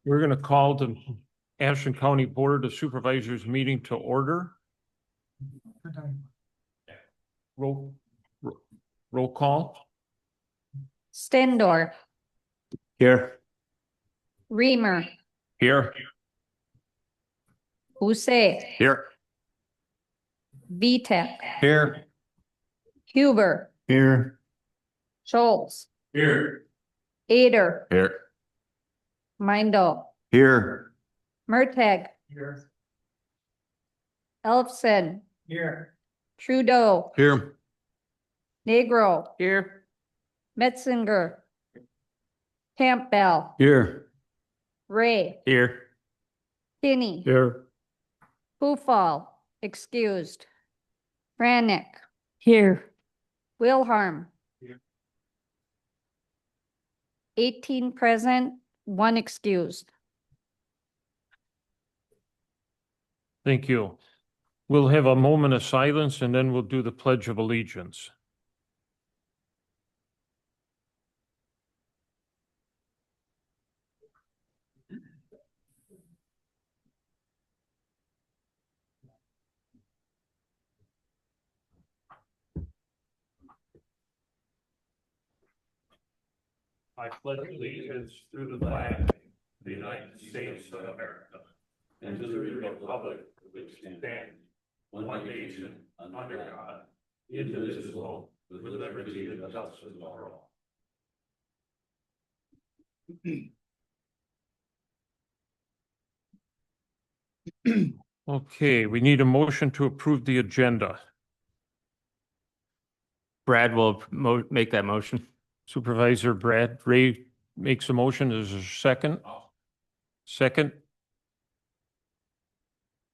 We're going to call the Ashland County Board of Supervisors meeting to order. Roll call. Stendorf. Here. Reamer. Here. Hussein. Here. Vitek. Here. Huber. Here. Schultz. Here. Ader. Here. Mindel. Here. Merteg. Here. Elfson. Here. Trudeau. Here. Negro. Here. Metzinger. Campbell. Here. Ray. Here. Kinney. Here. Hufall. Excused. Brannick. Here. Wilharm. Here. 18 present, 1 excused. Thank you. We'll have a moment of silence and then we'll do the Pledge of Allegiance. I pledge allegiance to the flag of the United States of America and to the republic which stands one nation under God, indivisible, with liberty and justice for all. Okay, we need a motion to approve the agenda. Brad will make that motion. Supervisor Brad Ray makes a motion. Is there a second? Second.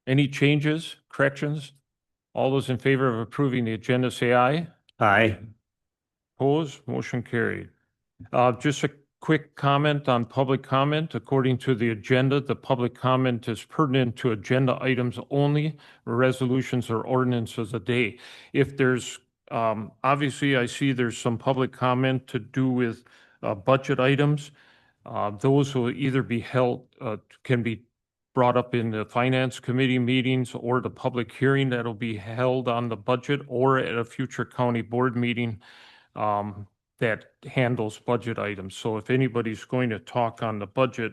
Any changes, corrections? All those in favor of approving the agenda, say aye. Aye. Opposed? Motion carried. Just a quick comment on public comment. According to the agenda, the public comment is pertinent to agenda items only, resolutions or ordinances a day. If there's obviously, I see there's some public comment to do with budget items. Those will either be held, can be brought up in the Finance Committee meetings or the public hearing that'll be held on the budget or at a future county board meeting that handles budget items. So if anybody's going to talk on the budget,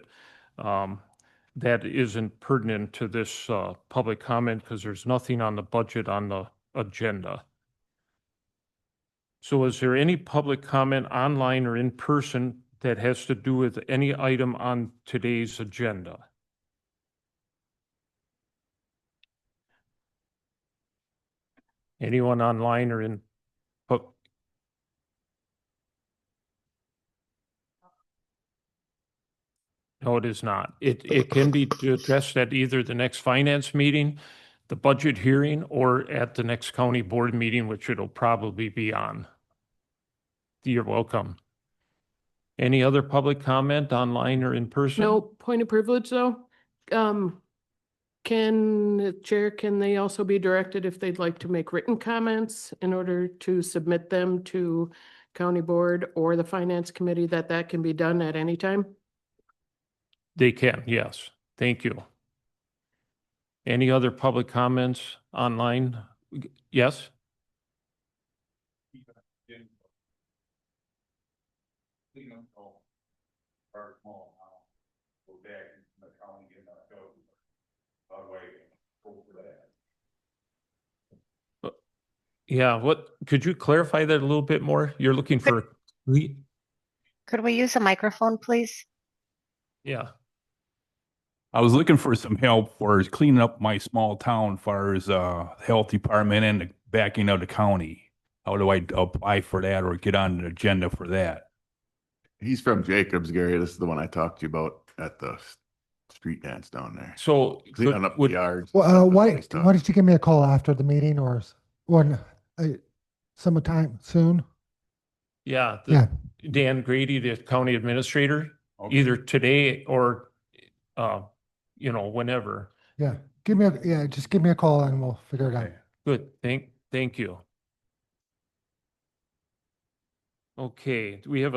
that isn't pertinent to this public comment because there's nothing on the budget on the agenda. So is there any public comment online or in person that has to do with any item on today's agenda? Anyone online or in? No, it is not. It can be addressed at either the next finance meeting, the budget hearing, or at the next county board meeting, which it'll probably be on. You're welcome. Any other public comment online or in person? No point of privilege though. Can the chair, can they also be directed if they'd like to make written comments in order to submit them to county board or the finance committee, that can be done at any time? They can, yes. Thank you. Any other public comments online? Yes? Yeah, what, could you clarify that a little bit more? You're looking for, Could we use a microphone, please? yeah. I was looking for some help for cleaning up my small town as far as health department and the backing of the county. How do I apply for that or get on the agenda for that? He's from Jacobs, Gary. This is the one I talked to you about at the street dance down there. So Cleaning up the yards. Well, why don't you give me a call after the meeting or when sometime soon? yeah, Yeah. Dan Grady, the county administrator, Okay. either today or whenever. Yeah. Just give me a call and we'll figure it out. Okay. Good. Thank you. Okay, we have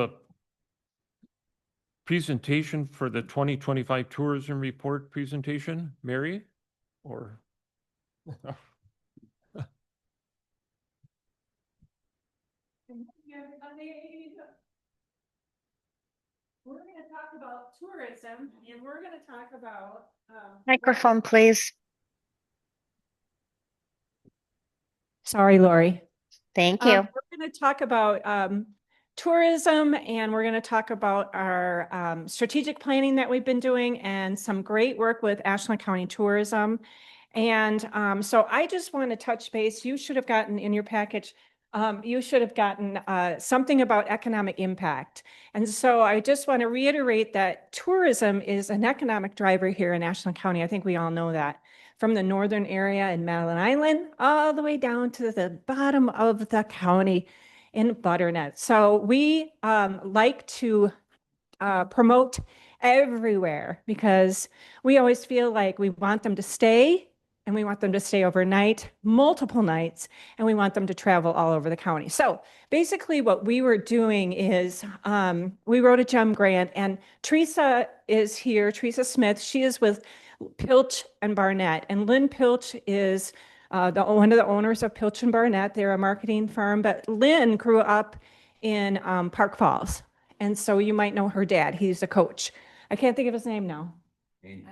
presentation for the 2025 tourism report presentation. Mary? Or? We're going to talk about tourism and we're going to talk about Microphone, please. sorry, Lori. Thank you. We're going to talk about tourism and we're going to talk about our strategic planning that we've been doing and some great work with Ashland County Tourism. And so I just want to touch base. You should have gotten in your package, you should have gotten something about economic impact. And so I just want to reiterate that tourism is an economic driver here in Ashland County. I think we all know that. From the northern area in Madeline Island, all the way down to the bottom of the county in Butternut. So we like to promote everywhere because we always feel like we want them to stay and we want them to stay overnight, multiple nights, and we want them to travel all over the county. So basically what we were doing is we wrote a GEM grant and Teresa is here, Teresa Smith, she is with Pilch and Barnett. And Lynn Pilch is one of the owners of Pilch and Barnett. They're a marketing firm, but Lynn grew up in Park Falls. And so you might know her dad. He's a coach. I can't think of his name now. Andy.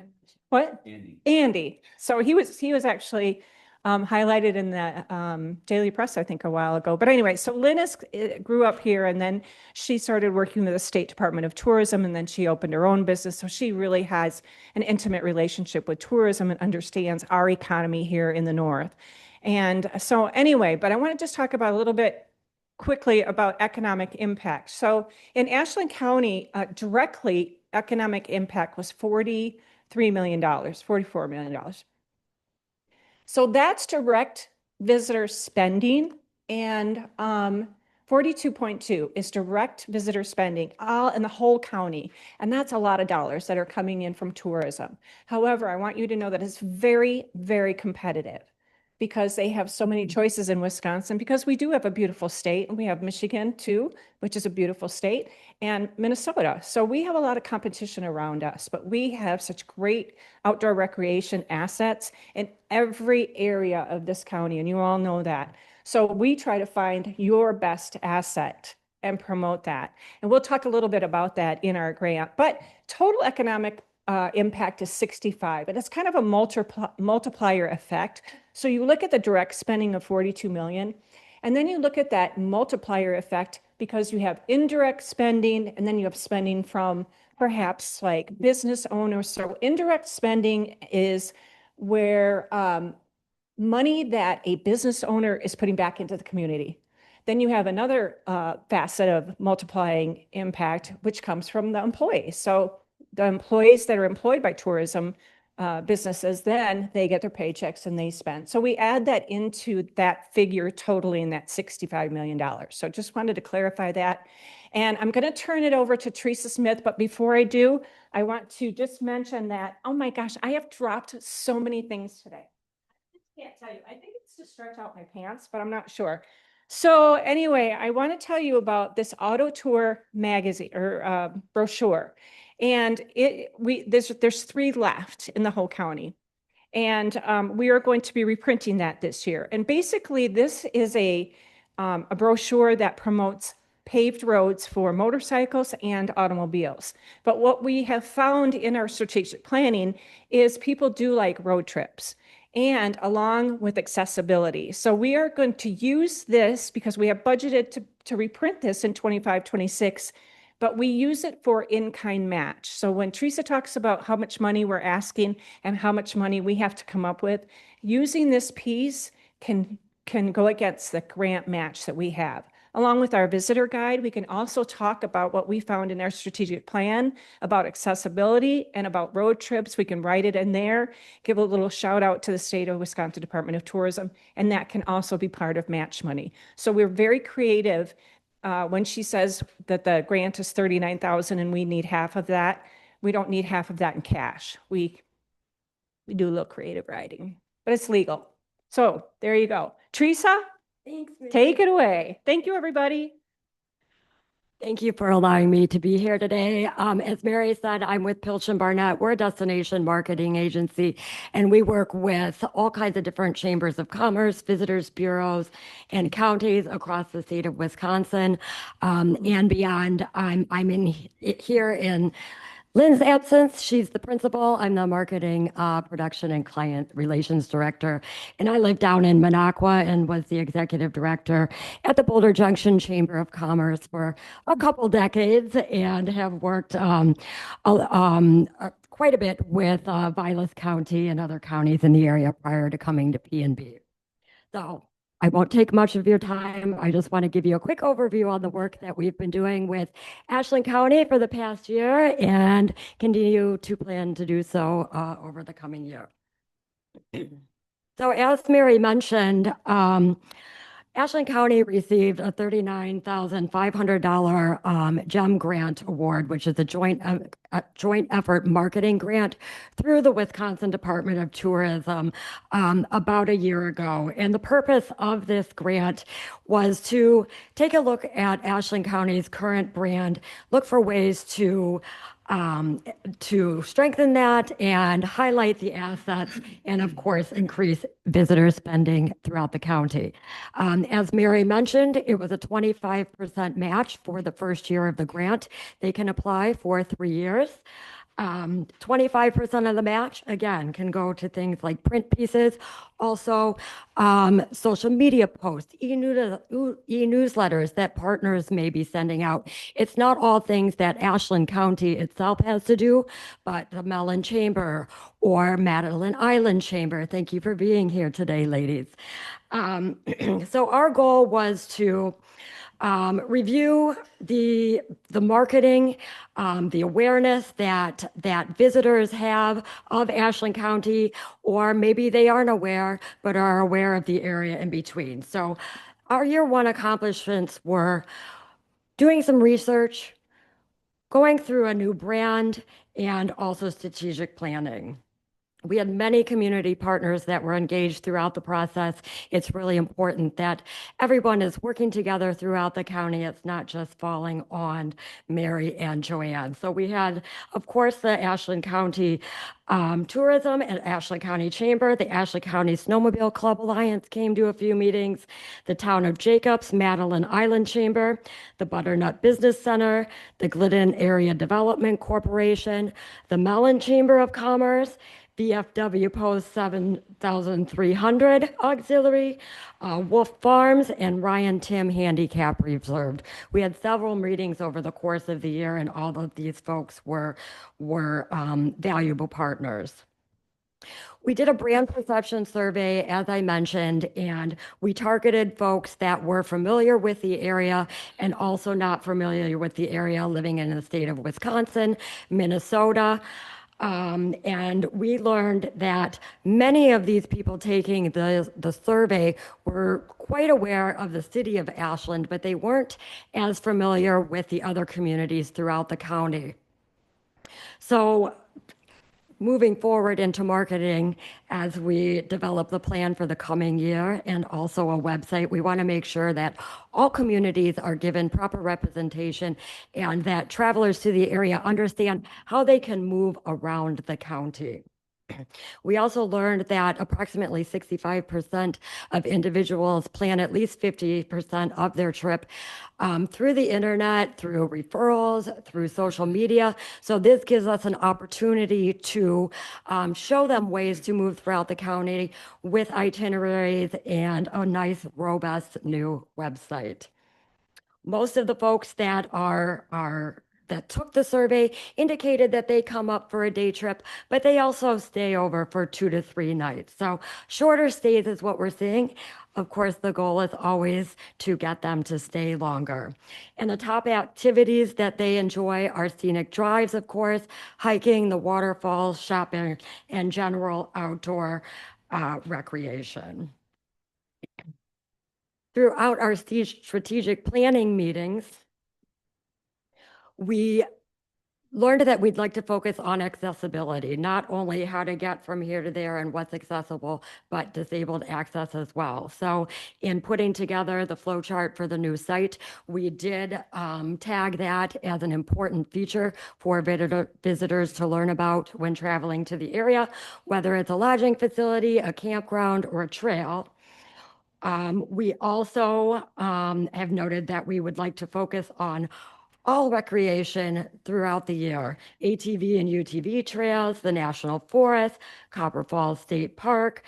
What? Andy. Andy. So he was actually highlighted in the Daily Press, I think, a while ago. But anyway, so Lynn grew up here and then she started working with the State Department of Tourism and then she opened her own business. So she really has an intimate relationship with tourism and understands our economy here in the North. And so anyway, but I want to just talk about a little bit quickly about economic impact. So in Ashland County, directly economic impact was $43 million, $44 million. So that's direct visitor spending, and 42.2 is direct visitor spending all in the whole county. And that's a lot of dollars that are coming in from tourism. However, I want you to know that it's very, very competitive because they have so many choices in Wisconsin, because we do have a beautiful state, and we have Michigan too, which is a beautiful state, and Minnesota. So we have a lot of competition around us, but we have such great outdoor recreation assets in every area of this county, and you all know that. So we try to find your best asset and promote that. And we'll talk a little bit about that in our grant, but total economic impact is 65, and it's kind of a multiplier effect. So you look at the direct spending of 42 million, and then you look at that multiplier effect because you have indirect spending, and then you have spending from perhaps like business owners. So indirect spending is where money that a business owner is putting back into the community. Then you have another facet of multiplying impact, which comes from the employees. So the employees that are employed by tourism businesses, then they get their paychecks and they spend. So we add that into that figure totally in that $65 million. So just wanted to clarify that. And I'm going to turn it over to Teresa Smith. But before I do, I want to just mention that, oh my gosh, I have dropped so many things today. I can't tell you. I think it's to stretch out my pants, but I'm not sure. So anyway, I want to tell you about this auto tour magazine or brochure. And there's 3 left in the whole county. And we are going to be reprinting that this year. And basically this is a brochure that promotes paved roads for motorcycles and automobiles. But what we have found in our strategic planning is people do like road trips, and along with accessibility. So we are going to use this because we have budgeted to reprint this in 25-26, but we use it for in-kind match. So when Teresa talks about how much money we're asking and how much money we have to come up with, using this piece can go against the grant match that we have. Along with our visitor guide, we can also talk about what we found in our strategic plan about accessibility and about road trips. We can write it in there, give a little shout out to the state of Wisconsin Department of Tourism, and that can also be part of match money. So we're very creative. When she says that the grant is $39,000 and we need half of that, we don't need half of that in cash. We do a little creative writing, but it's legal. So there you go. Teresa? Thanks. Take it away. Thank you, everybody. Thank you for allowing me to be here today. As Mary said, I'm with Pilch and Barnett. We're a destination marketing agency, and we work with all kinds of different chambers of commerce, visitors bureaus, and counties across the state of Wisconsin and beyond. I'm in here in Lynn's absence. She's the principal. I'm the marketing, production, and client relations director. And I live down in Minocqua and was the executive director at the Boulder Junction Chamber of Commerce for a couple decades and have worked quite a bit with Vilas County and other counties in the area prior to coming to P&B. So I won't take much of your time. I just want to give you a quick overview on the work that we've been doing with Ashland County for the past year and continue to plan to do so over the coming year. So as Mary mentioned, Ashland County received a $39,500 GEM grant award, which is a joint effort marketing grant through the Wisconsin Department of Tourism about a year ago. And the purpose of this grant was to take a look at Ashland County's current brand, look for ways to strengthen that and highlight the assets and, of course, increase visitor spending throughout the county. As Mary mentioned, it was a 25% match for the first year of the grant. They can apply for 3 years. 25% of the match, again, can go to things like print pieces, also social media posts, e-newsletters that partners may be sending out. It's not all things that Ashland County itself has to do, but the Mellon Chamber or Madeline Island Chamber. Thank you for being here today, ladies. So our goal was to review the marketing, the awareness that visitors have of Ashland County, or maybe they aren't aware, but are aware of the area in between. So our year one accomplishments were doing some research, going through a new brand, and also strategic planning. We had many community partners that were engaged throughout the process. It's really important that everyone is working together throughout the county. It's not just falling on Mary and Joanne. So we had, of course, the Ashland County Tourism and Ashland County Chamber. The Ashland County Snowmobile Club Alliance came to a few meetings. The Town of Jacobs, Madeline Island Chamber, the Butternut Business Center, the Glidden Area Development Corporation, the Mellon Chamber of Commerce, VFW Post 7300 Auxiliary, Wolf Farms, and Ryan Tim Handicap Reserved. We had several meetings over the course of the year, and all of these folks were valuable partners. We did a brand perception survey, as I mentioned, and we targeted folks that were familiar with the area and also not familiar with the area, living in the state of Wisconsin, Minnesota. And we learned that many of these people taking the survey were quite aware of the city of Ashland, but they weren't as familiar with the other communities throughout the county. So moving forward into marketing, as we develop the plan for the coming year and also a website, we want to make sure that all communities are given proper representation and that travelers to the area understand how they can move around the county. We also learned that approximately 65% of individuals plan at least 50% of their trip through the internet, through referrals, through social media. So this gives us an opportunity to show them ways to move throughout the county with itineraries and a nice, robust new website. Most of the folks that that took the survey indicated that they come up for a day trip, but they also stay over for 2 to 3 nights. So shorter stays is what we're seeing. Of course, the goal is always to get them to stay longer. And the top activities that they enjoy are scenic drives, of course, hiking, the waterfalls, shopping, and general outdoor recreation. Throughout our strategic planning meetings, we learned that we'd like to focus on accessibility, not only how to get from here to there and what's accessible, but disabled access as well. So in putting together the flow chart for the new site, we did tag that as an important feature for visitors to learn about when traveling to the area, whether it's a lodging facility, a campground, or a trail. We also have noted that we would like to focus on all recreation throughout the year, ATV and UTV trails, the National Forest, Copper Falls State Park,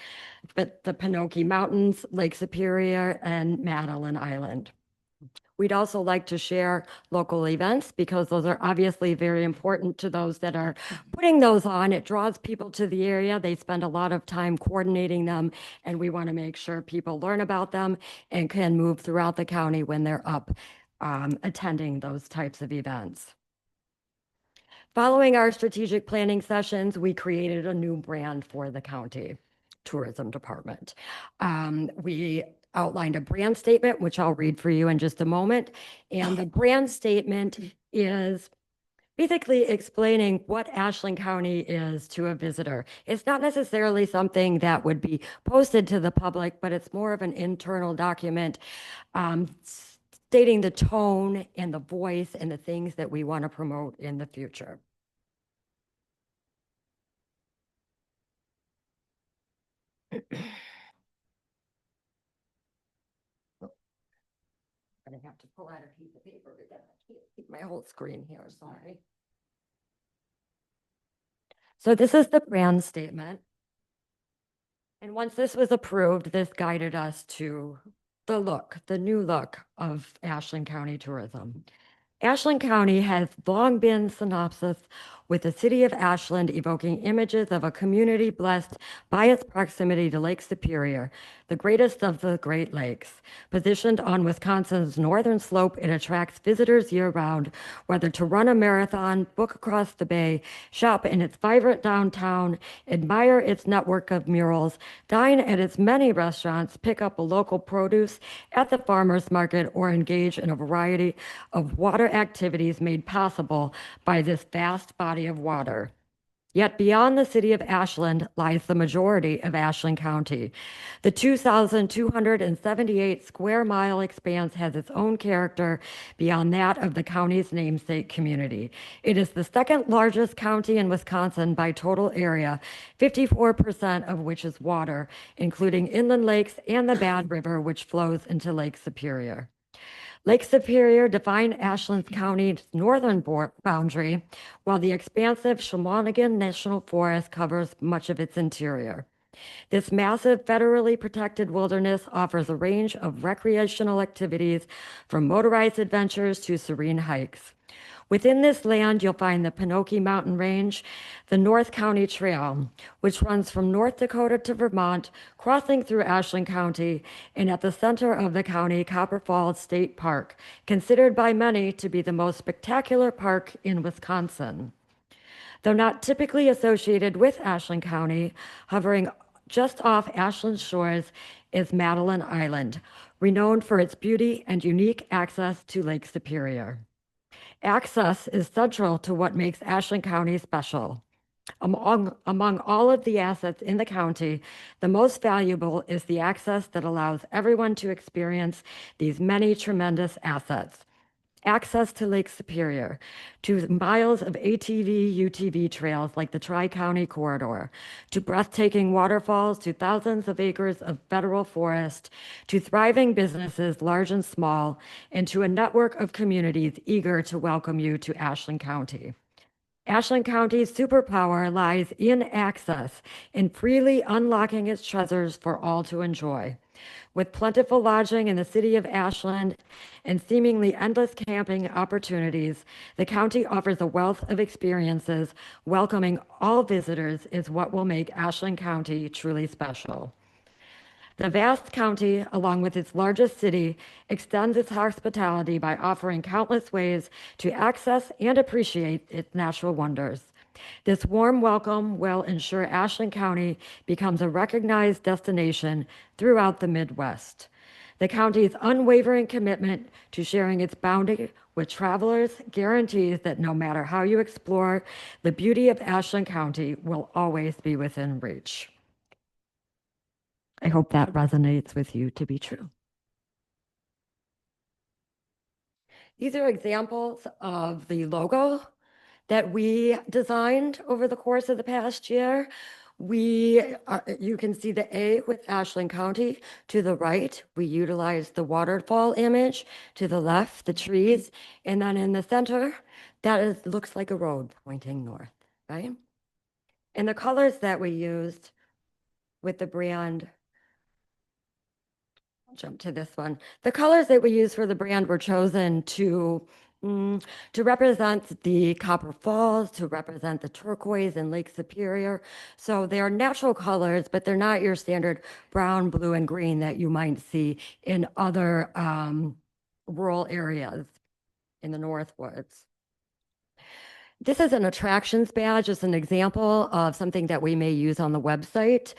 but the Pinocchio Mountains, Lake Superior, and Madeline Island. We'd also like to share local events because those are obviously very important to those that are putting those on. It draws people to the area. They spend a lot of time coordinating them, and we want to make sure people learn about them and can move throughout the county when they're up attending those types of events. Following our strategic planning sessions, we created a new brand for the county tourism department. We outlined a brand statement, which I'll read for you in just a moment. And the brand statement is basically explaining what Ashland County is to a visitor. It's not necessarily something that would be posted to the public, but it's more of an internal document stating the tone and the voice and the things that we want to promote in the future. I'm gonna have to pull out a piece of paper because I can't keep my whole screen here, sorry. So this is the brand statement. And once this was approved, this guided us to the new look of Ashland County tourism. Ashland County has long been synonymous with the city of Ashland, evoking images of a community blessed by its proximity to Lake Superior, the greatest of the Great Lakes. Positioned on Wisconsin's northern slope, it attracts visitors year-round, whether to run a marathon, book across the bay, shop in its vibrant downtown, admire its network of murals, dine at its many restaurants, pick up a local produce at the farmer's market, or engage in a variety of water activities made possible by this vast body of water. Yet beyond the city of Ashland lies the majority of Ashland County. The 2,278 square mile expanse has its own character beyond that of the county's namesake community. It is the second largest county in Wisconsin by total area, 54% of which is water, including inland lakes and the Bad River, which flows into Lake Superior. Lake Superior defines Ashland County's northern boundary, while the expansive Chequamegon National Forest covers much of its interior. This massive federally protected wilderness offers a range of recreational activities from motorized adventures to serene hikes. Within this land, you'll find the Pinocchio Mountain Range, the North County Trail, which runs from North Dakota to Vermont, crossing through Ashland County, and at the center of the county, Copper Falls State Park, considered by many to be the most spectacular park in Wisconsin. Though not typically associated with Ashland County, hovering just off Ashland's shores is Madeline Island, renowned for its beauty and unique access to Lake Superior. Access is central to what makes Ashland County special. Among all of the assets in the county, the most valuable is the access that allows everyone to experience these many tremendous assets. Access to Lake Superior, to miles of ATV, UTV trails like the Tri-County Corridor, to breathtaking waterfalls, to thousands of acres of federal forest, to thriving businesses, large and small, and to a network of communities eager to welcome you to Ashland County. Ashland County's superpower lies in access, in freely unlocking its treasures for all to enjoy. With plentiful lodging in the city of Ashland and seemingly endless camping opportunities, the county offers a wealth of experiences. Welcoming all visitors is what will make Ashland County truly special. The vast county, along with its largest city, extends its hospitality by offering countless ways to access and appreciate its natural wonders. This warm welcome will ensure Ashland County becomes a recognized destination throughout the Midwest. The county's unwavering commitment to sharing its bounty with travelers guarantees that no matter how you explore, the beauty of Ashland County will always be within reach. I hope that resonates with you to be true. These are examples of the logo that we designed over the course of the past year. You can see the A with Ashland County to the right. We utilized the waterfall image to the left, the trees, and then in the center, looks like a road pointing north, right? And the colors that we used with the brand, I'll jump to this one. The colors that we used for the brand were chosen to represent the Copper Falls, to represent the turquoise in Lake Superior. So they are natural colors, but they're not your standard brown, blue, and green that you might see in other rural areas in the Northwoods. This is an attractions badge. It's an example of something that we may use on the website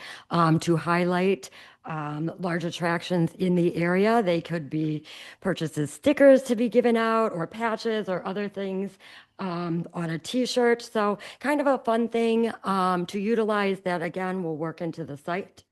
to highlight large attractions in the area. They could be purchased as stickers to be given out, or patches, or other things on a t-shirt. So kind of a fun thing to utilize that, again, will work into the site.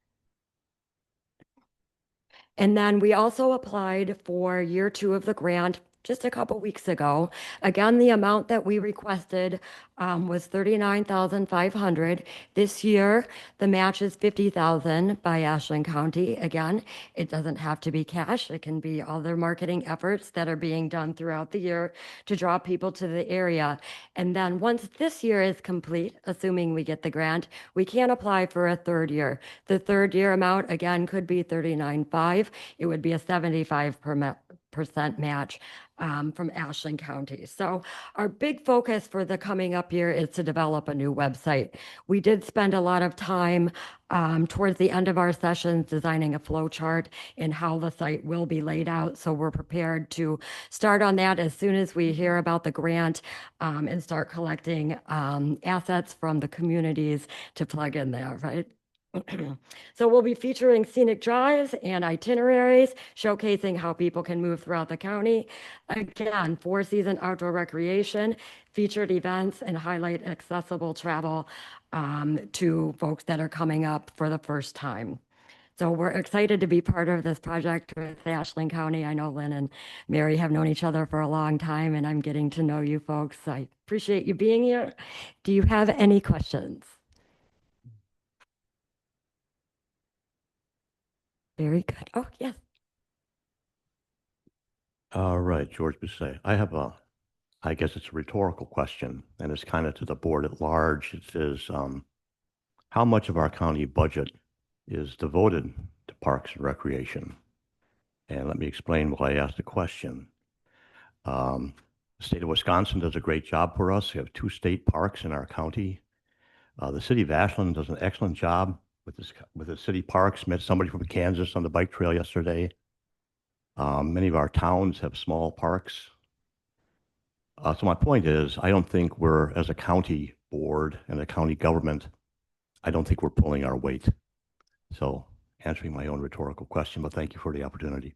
And then we also applied for year 2 of the grant just a couple weeks ago. Again, the amount that we requested was $39,500. This year, the match is $50,000 by Ashland County. Again, it doesn't have to be cash. It can be other marketing efforts that are being done throughout the year to draw people to the area. And then once this year is complete, assuming we get the grant, we can apply for a third year. The third year amount, again, could be $39,500. It would be a 75% match from Ashland County. So our big focus for the coming up year is to develop a new website. We did spend a lot of time towards the end of our sessions designing a flow chart in how the site will be laid out. So we're prepared to start on that as soon as we hear about the grant and start collecting assets from the communities to plug in there, right? So we'll be featuring scenic drives and itineraries, showcasing how people can move throughout the county. Again, 4-season outdoor recreation, featured events, and highlight accessible travel to folks that are coming up for the first time. So we're excited to be part of this project with Ashland County. I know Lynn and Mary have known each other for a long time, and I'm getting to know you folks. I appreciate you being here. Do you have any questions? Very good. Oh, yes. All right, George Busset. I guess it's a rhetorical question, and it's kind of to the board at large. It says, how much of our county budget is devoted to parks and recreation? And let me explain why I asked the question. The state of Wisconsin does a great job for us. We have 2 state parks in our county. The city of Ashland does an excellent job with the city parks. Met somebody from Kansas on the bike trail yesterday. Many of our towns have small parks. So my point is, I don't think we're, as a county board and a county government, I don't think we're pulling our weight. So answering my own rhetorical question, but thank you for the opportunity.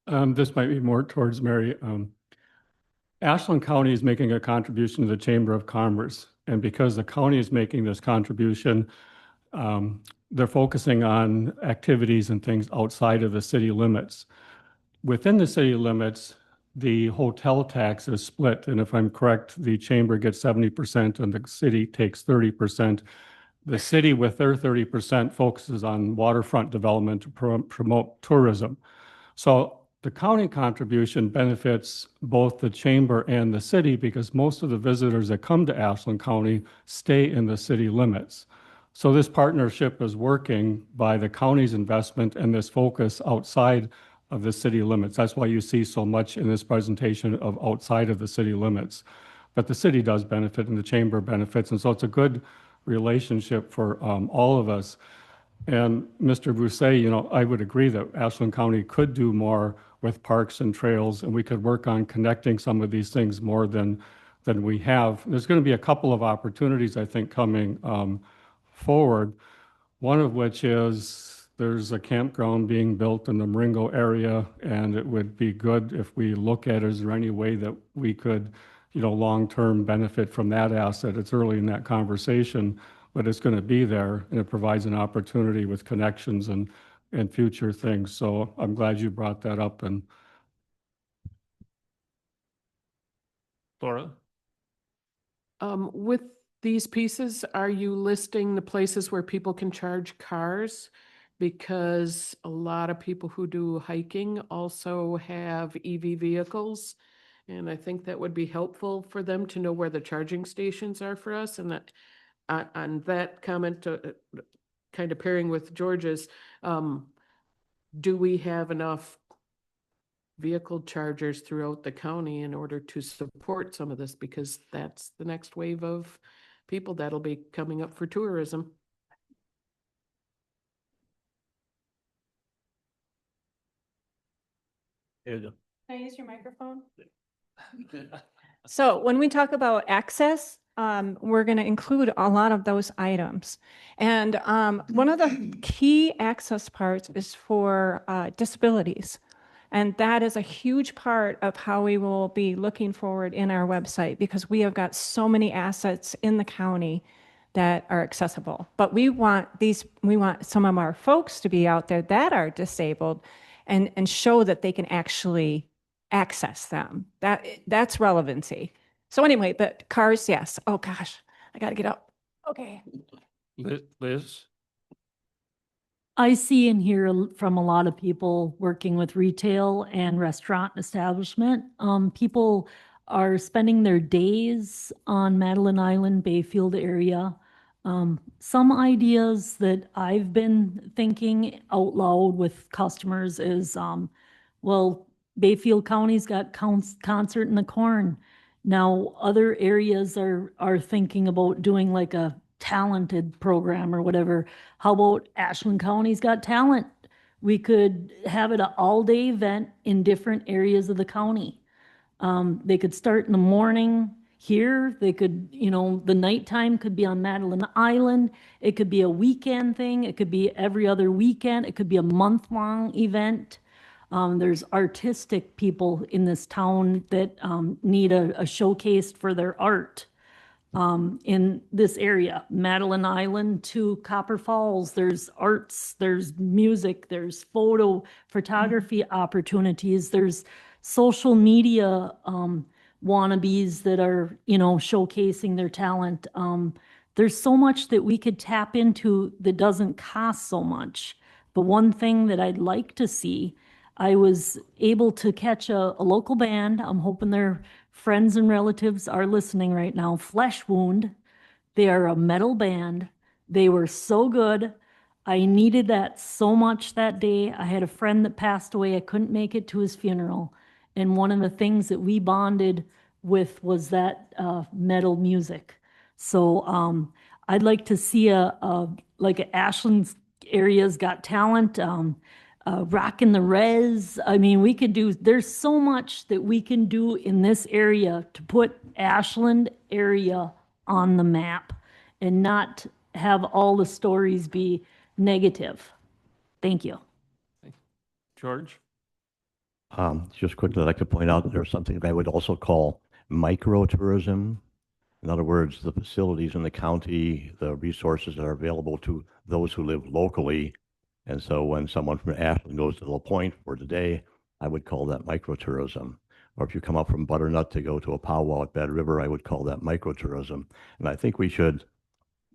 This might be more towards Mary. Ashland County is making a contribution to the Chamber of Commerce. And because the county is making this contribution, they're focusing on activities and things outside of the city limits. Within the city limits, the hotel tax is split. And if I'm correct, the chamber gets 70% and the city takes 30%. The city, with their 30%, focuses on waterfront development to promote tourism. So the county contribution benefits both the chamber and the city because most of the visitors that come to Ashland County stay in the city limits. So this partnership is working by the county's investment and this focus outside of the city limits. That's why you see so much in this presentation of outside of the city limits. But the city does benefit and the chamber benefits. And so it's a good relationship for all of us. And Mr. Busset, I would agree that Ashland County could do more with parks and trails, and we could work on connecting some of these things more than than we have. There's going to be a couple of opportunities, I think, coming forward. One of which is there's a campground being built in the Marengo area, and it would be good if we look at, is there any way that we could, long-term benefit from that asset? It's early in that conversation, but it's going to be there, and it provides an opportunity with connections and future things. So I'm glad you brought that up. And Laura? With these pieces, are you listing the places where people can charge cars? Because a lot of people who do hiking also have EV vehicles. And I think that would be helpful for them to know where the charging stations are for us. And that on that comment, kind of pairing with George's, do we have enough vehicle chargers throughout the county in order to support some of this? Because that's the next wave of people that'll be coming up for tourism. Can I use your microphone? So when we talk about access, we're going to include a lot of those items. And one of the key access parts is for disabilities. And that is a huge part of how we will be looking forward in our website, because we have got so many assets in the county that are accessible. But we want some of our folks to be out there that are disabled and show that they can actually access them. That's relevancy. So anyway, but cars, yes. Oh gosh, I got to get up. Okay. Liz? I see and hear from a lot of people working with retail and restaurant establishment. People are spending their days on Madeline Island, Bayfield area. Some ideas that I've been thinking out loud with customers is, well, Bayfield County's got concert in the corn. Now, other areas are thinking about doing like a talented program or whatever. How about Ashland County's got talent? We could have it an all-day event in different areas of the county. They could start in the morning here. They could, the nighttime could be on Madeline Island. It could be a weekend thing. It could be every other weekend. It could be a month-long event. There's artistic people in this town that need a showcase for their art. In this area, Madeline Island to Copper Falls, there's arts, there's music, there's photography opportunities, there's social media wannabes that are, showcasing their talent. There's so much that we could tap into that doesn't cost so much. But one thing that I'd like to see, I was able to catch a local band. I'm hoping their friends and relatives are listening right now. Flesh Wound. They are a metal band. They were so good. I needed that so much that day. I had a friend that passed away. I couldn't make it to his funeral. And one of the things that we bonded with was that metal music. So I'd like to see like a Ashland area's got talent. Rockin' the Res. I mean, there's so much that we can do in this area to put Ashland area on the map and not have all the stories be negative. Thank you. George? Just quickly, I'd like to point out that there's something that I would also call microtourism. In other words, the facilities in the county, the resources that are available to those who live locally. And so when someone from Ashland goes to La Pointe for today, I would call that microtourism. Or if you come up from Butternut to go to a powwow at Bed River, I would call that microtourism. And I think we should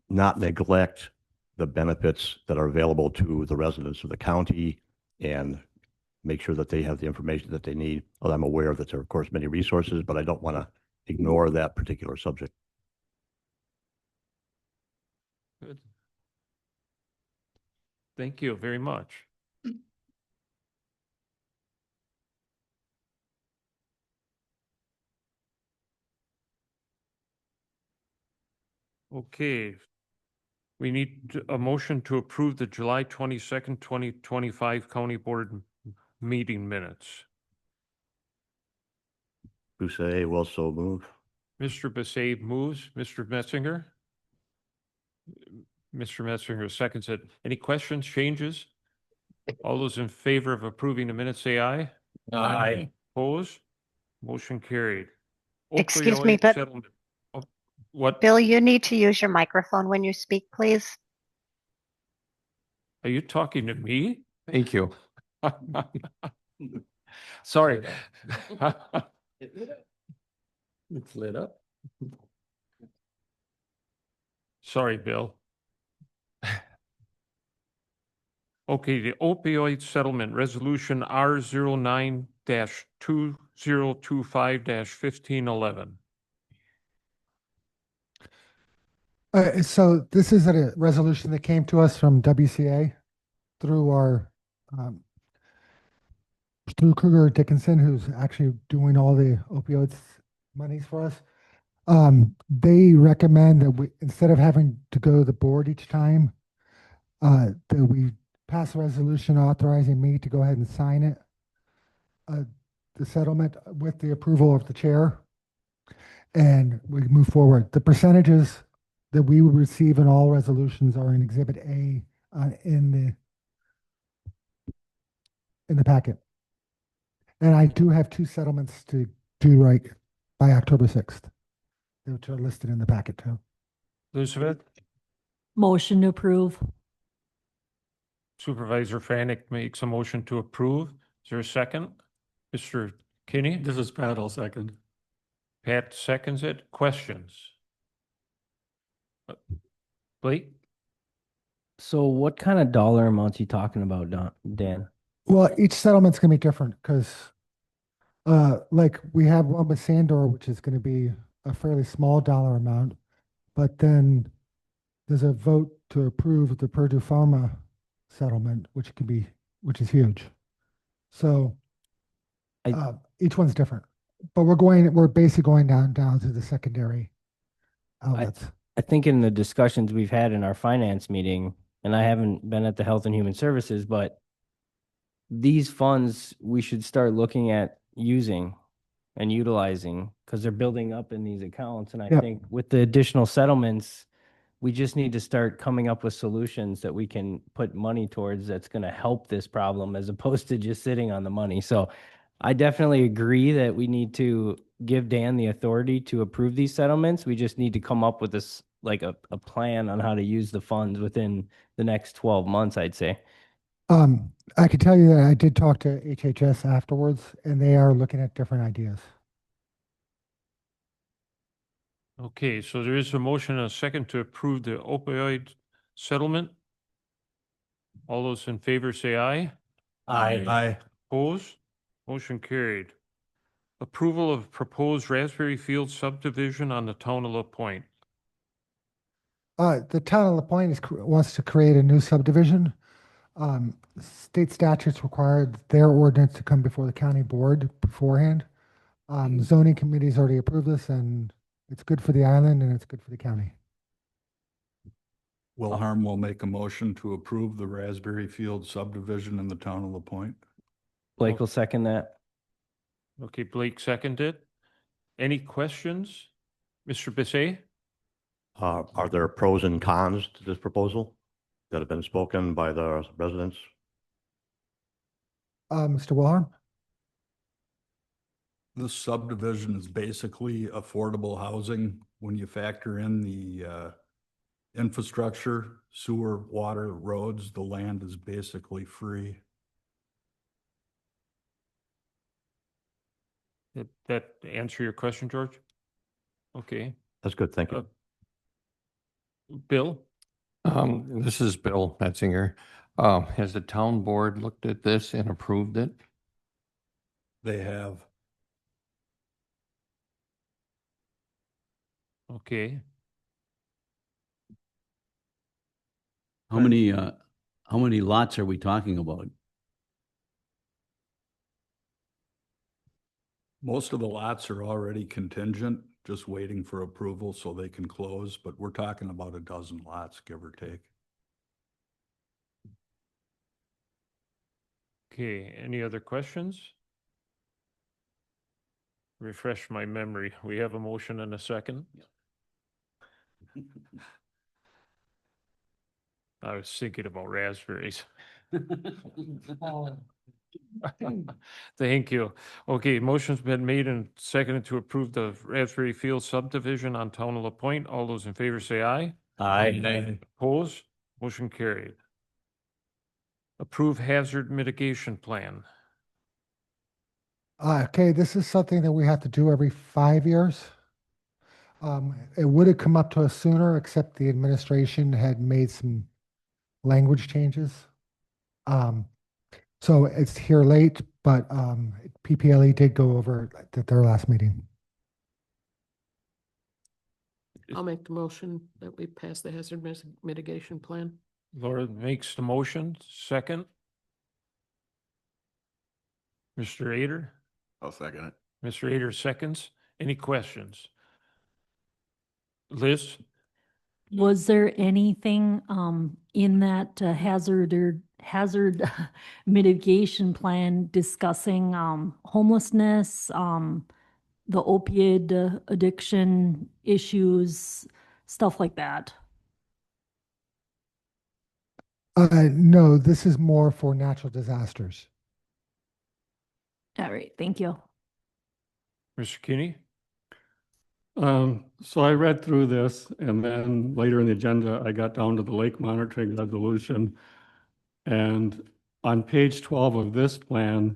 not neglect the benefits that are available to the residents of the county and make sure that they have the information that they need. Well, I'm aware that there are, of course, many resources, but I don't want to ignore that particular subject. Good. Thank you very much. Okay. We need a motion to approve the July 22nd, 2025 County Board meeting minutes. Boussaint will so move. Mr. Becerra moves. Mr. Metzinger? Mr. Metzinger seconds it. Any questions, changes? All those in favor of approving the minutes, say aye. Aye. Opposed? Motion carried. Excuse me, Opioid but settlement. Oh, what? Bill, you need to use your microphone when you speak, please. Are you talking to me? Thank you. Sorry. It's lit up. Sorry, Bill. Okay, the opioid settlement resolution R09-2025-1511. So this is a resolution that came to us from WCA through our, through Kruger Dickinson, who's actually doing all the opioids monies for us. They recommend that we, instead of having to go to the board each time, that we pass a resolution authorizing me to go ahead and sign it, the settlement with the approval of the chair, and we move forward. The percentages that we would receive in all resolutions are in Exhibit A in the packet. And I do have 2 settlements to do right by October 6th, which are listed in the packet too. Elizabeth? Motion to approve. Supervisor Frannick makes a motion to approve. Is there a second? Mr. Kinney? This is Pat, I'll second. Pat seconds it. Questions? Blake? So what kind of dollar amounts you talking about, Dan? Well, each settlement's gonna be different because, like we have one with Sandor, which is gonna be a fairly small dollar amount, but then there's a vote to approve the Purdue Pharma settlement, which is huge. So, each one's different, but we're basically going down to the secondary outlets. I think in the discussions we've had in our finance meeting, and I haven't been at the Health and Human Services, but these funds we should start looking at using and utilizing because they're building up in these accounts. And I think with the additional settlements, we just need to start coming up with solutions that we can put money towards that's going to help this problem as opposed to just sitting on the money. So I definitely agree that we need to give Dan the authority to approve these settlements. We just need to come up with this, like a plan on how to use the funds within the next 12 months, I'd say. I can tell you that I did talk to HHS afterwards, and they are looking at different ideas. Okay, so there is a motion and a second to approve the opioid settlement. All those in favor say aye. Aye. Opposed? Motion carried. Approval of proposed Raspberry Field subdivision on the town of La Pointe. The town of La Pointe wants to create a new subdivision. State statutes require their ordinance to come before the county board beforehand. Zoning committee's already approved this, and it's good for the island and it's good for the county. Wilharm will make a motion to approve the Raspberry Field subdivision in the town of La Pointe. Blake will second that. Okay, Blake seconded. Any questions? Mr. Becerra? Are there pros and cons to this proposal that have been spoken by the residents? Mr. Wilharm? This subdivision is basically affordable housing when you factor in the infrastructure, sewer, water, roads. The land is basically free. Did that answer your question, George? Okay. That's good, thank you. Bill? This is Bill Metzinger. Has the town board looked at this and approved it? They have. Okay. How many lots are we talking about? Most of the lots are already contingent, just waiting for approval so they can close, but we're talking about a dozen lots, give or take. Okay, any other questions? refresh my memory. We have a motion and a second. I was thinking about raspberries. Thank you. Okay, motion's been made and seconded to approve the Raspberry Field subdivision on Town of La Pointe. All those in favor say aye. Aye. Opposed? Motion carried. Approve hazard mitigation plan. Okay, this is something that we have to do every 5 years. It would have come up to us sooner, except the administration had made some language changes. So it's here late, but PPLE did go over it at their last meeting. I'll make the motion that we pass the hazard mitigation plan. Laura makes the motion, second. Mr. Ader? I'll second it. Mr. Ader seconds. Any questions? Liz? Was there anything in that hazard mitigation plan discussing homelessness, the opioid addiction issues, stuff like that? No, this is more for natural disasters. All right, thank you. Mr. Kinney? So I read through this, and then later in the agenda, I got down to the lake monitoring resolution. And on page 12 of this plan,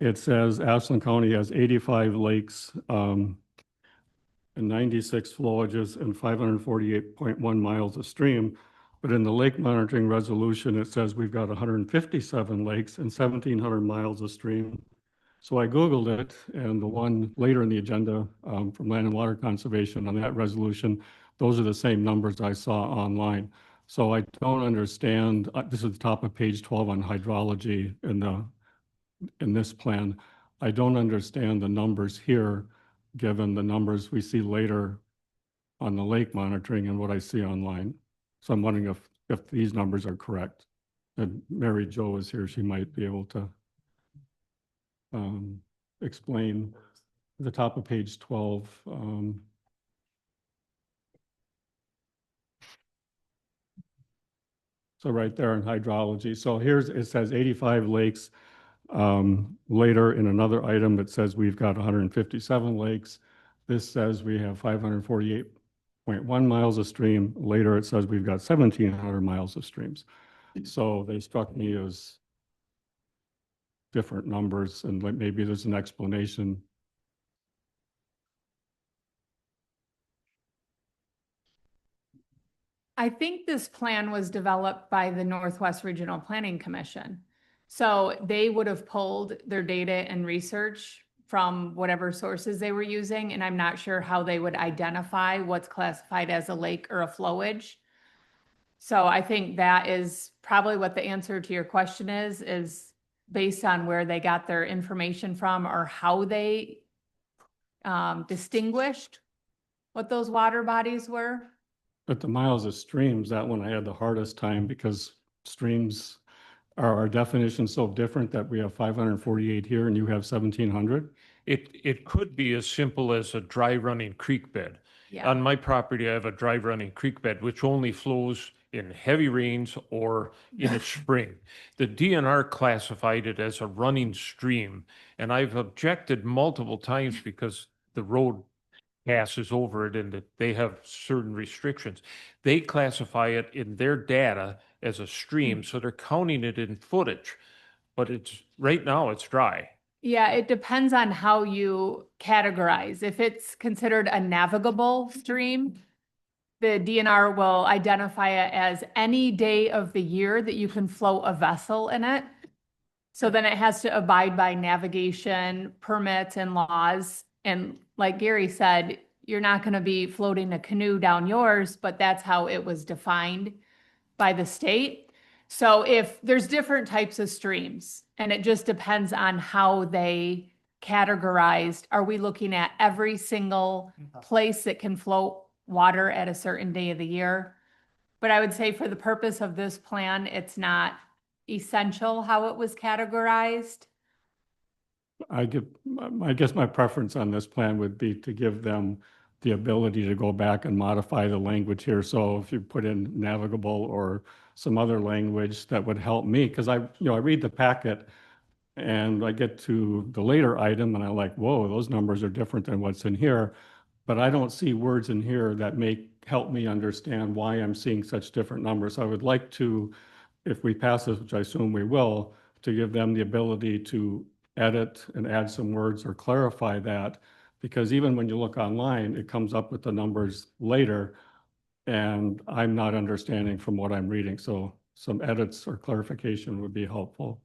it says Ashland County has 85 lakes, and 96 flowages and 548.1 miles of stream. But in the lake monitoring resolution, it says we've got 157 lakes and 1,700 miles of stream. So I Googled it, and the one later in the agenda from Land and Water Conservation on that resolution, those are the same numbers I saw online. So I don't understand, this is the top of page 12 on hydrology in this plan. I don't understand the numbers here, given the numbers we see later on the lake monitoring and what I see online. So I'm wondering if these numbers are correct. And Mary Jo is here, she might be able to explain the top of page 12. So right there in hydrology. So it says 85 lakes. Later in another item, it says we've got 157 lakes. This says we have 548.1 miles of stream. Later, it says we've got 1,700 miles of streams. So they struck me as different numbers, and maybe there's an explanation. I think this plan was developed by the Northwest Regional Planning Commission. So they would have pulled their data and research from whatever sources they were using, and I'm not sure how they would identify what's classified as a lake or a flowage. So I think that is probably what the answer to your question is based on where they got their information from or how they distinguished what those water bodies were. But the miles of streams, that one I had the hardest time, because streams are our definition so different that we have 548 here and you have 1,700. It could be as simple as a dry running creek bed. Yeah. On my property, I have a dry running creek bed, which only flows in heavy rains or in a spring. The DNR classified it as a running stream, and I've objected multiple times because the road passes over it and that they have certain restrictions. They classify it in their data as a stream, so they're counting it in footage, but right now it's dry. Yeah, it depends on how you categorize. If it's considered a navigable stream, the DNR will identify it as any day of the year that you can float a vessel in it. So then it has to abide by navigation permits and laws. And like Gary said, you're not going to be floating a canoe down yours, but that's how it was defined by the state. So if there's different types of streams, and it just depends on how they categorized, are we looking at every single place that can float water at a certain day of the year? But I would say for the purpose of this plan, it's not essential how it was categorized. I guess my preference on this plan would be to give them the ability to go back and modify the language here. So if you put in navigable or some other language that would help me, because I read the packet and I get to the later item and I'm like, whoa, those numbers are different than what's in here. But I don't see words in here that help me understand why I'm seeing such different numbers. I would like to, if we pass this, which I assume we will, to give them the ability to edit and add some words or clarify that. Because even when you look online, it comes up with the numbers later and I'm not understanding from what I'm reading. So some edits or clarification would be helpful.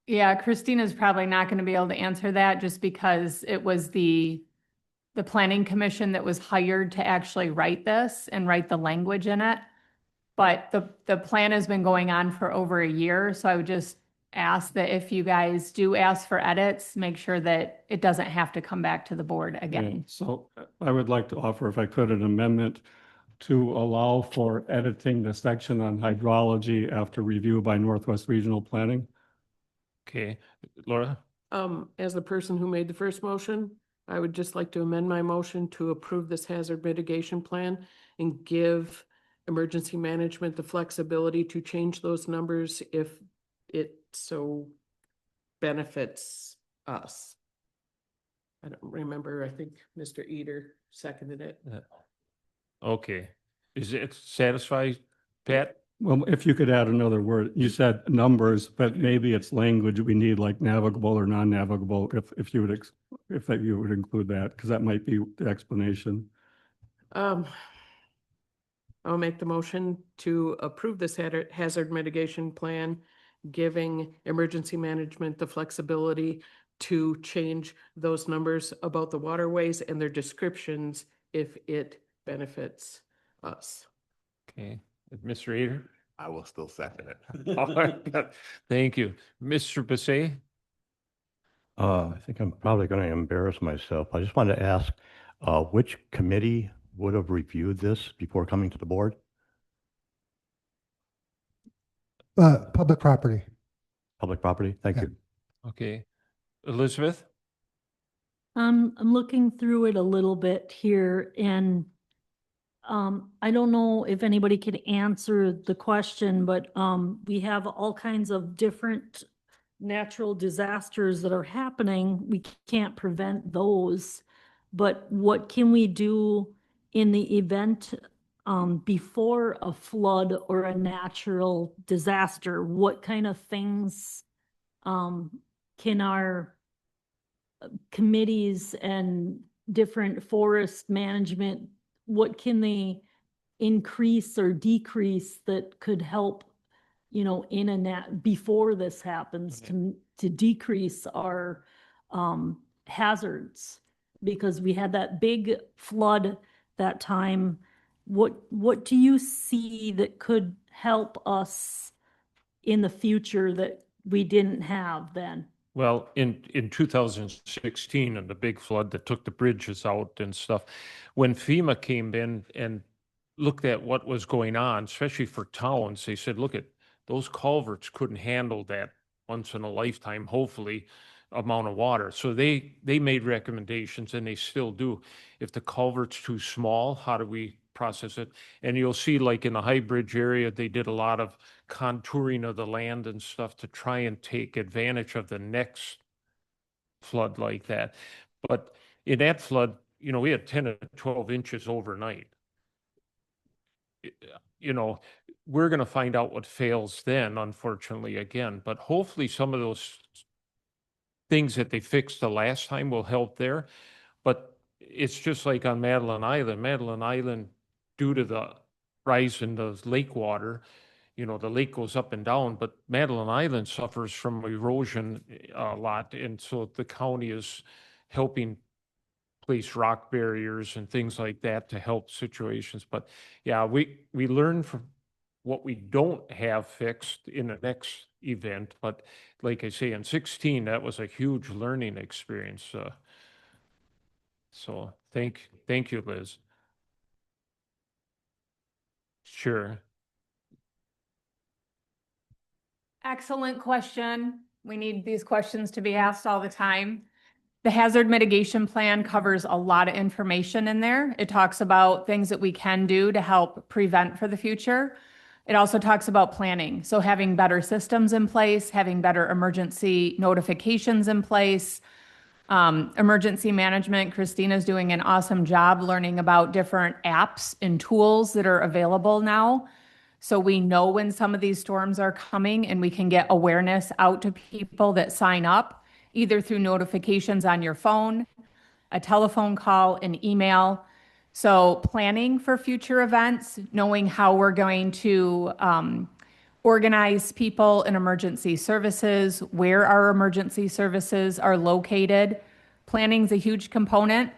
Yeah, Christina's probably not going to be able to answer that just because it was the planning commission that was hired to actually write this and write the language in it. But the plan has been going on for over a year, so I would just ask that if you guys do ask for edits, make sure that it doesn't have to come back to the board Yeah, again. so I would like to offer, if I could, an amendment to allow for editing the section on hydrology after review by Northwest Regional Planning. Okay, Laura? As the person who made the first motion, I would just like to amend my motion to approve this hazard mitigation plan and give emergency management the flexibility to change those numbers if it so benefits us. I don't remember, I think Mr. Eater seconded it. Okay. Is it satisfied, Pat? Well, if you could add another word, you said numbers, but maybe it's language we need like navigable or non-navigable, if you would, if that you would include that, because that might be the explanation. I'll make the motion to approve this hazard mitigation plan, giving emergency management the flexibility to change those numbers about the waterways and their descriptions if it benefits us. Okay, Mr. Ader? I will still second it. All right, thank you. Mr. Passay? I think I'm probably going to embarrass myself. I just wanted to ask, which committee would have reviewed this before coming to the board? Public property. Public property? Thank you. Okay. Elizabeth? I'm looking through it a little bit here and I don't know if anybody could answer the question, but we have all kinds of different natural disasters that are happening. We can't prevent those. But what can we do in the event before a flood or a natural disaster? What kind of things can our committees and different forest management, what can they increase or decrease that could help, in before this happens to decrease our hazards? Because we had that big flood that time. What do you see that could help us in the future that we didn't have then? Well, in 2016 and the big flood that took the bridges out and stuff, when FEMA came in and looked at what was going on, especially for towns, they said, look at those culverts couldn't handle that once in a lifetime, hopefully, amount of water. So they made recommendations and they still do. If the culvert's too small, how do we process it? And you'll see like in the High Bridge area, they did a lot of contouring of the land and stuff to try and take advantage of the next flood like that. But in that flood, we had 10 to 12 inches overnight. We're going to find out what fails then, unfortunately, again. But hopefully some of those things that they fixed the last time will help there. But it's just like on Madeline Island. Madeline Island, due to the rise in the lake water, the lake goes up and down, but Madeline Island suffers from erosion a lot. And so the county is helping place rock barriers and things like that to help situations. But yeah, we learn from what we don't have fixed in the next event. But like I say, in 16, that was a huge learning experience. So thank you, Liz. Sure. Excellent question. We need these questions to be asked all the time. The hazard mitigation plan covers a lot of information in there. It talks about things that we can do to help prevent for the future. It also talks about planning. So having better systems in place, having better emergency notifications in place, emergency management. Christina's doing an awesome job learning about different apps and tools that are available now. So we know when some of these storms are coming and we can get awareness out to people that sign up, either through notifications on your phone, a telephone call, an email. So planning for future events, knowing how we're going to organize people in emergency services, where our emergency services are located. Planning's a huge component.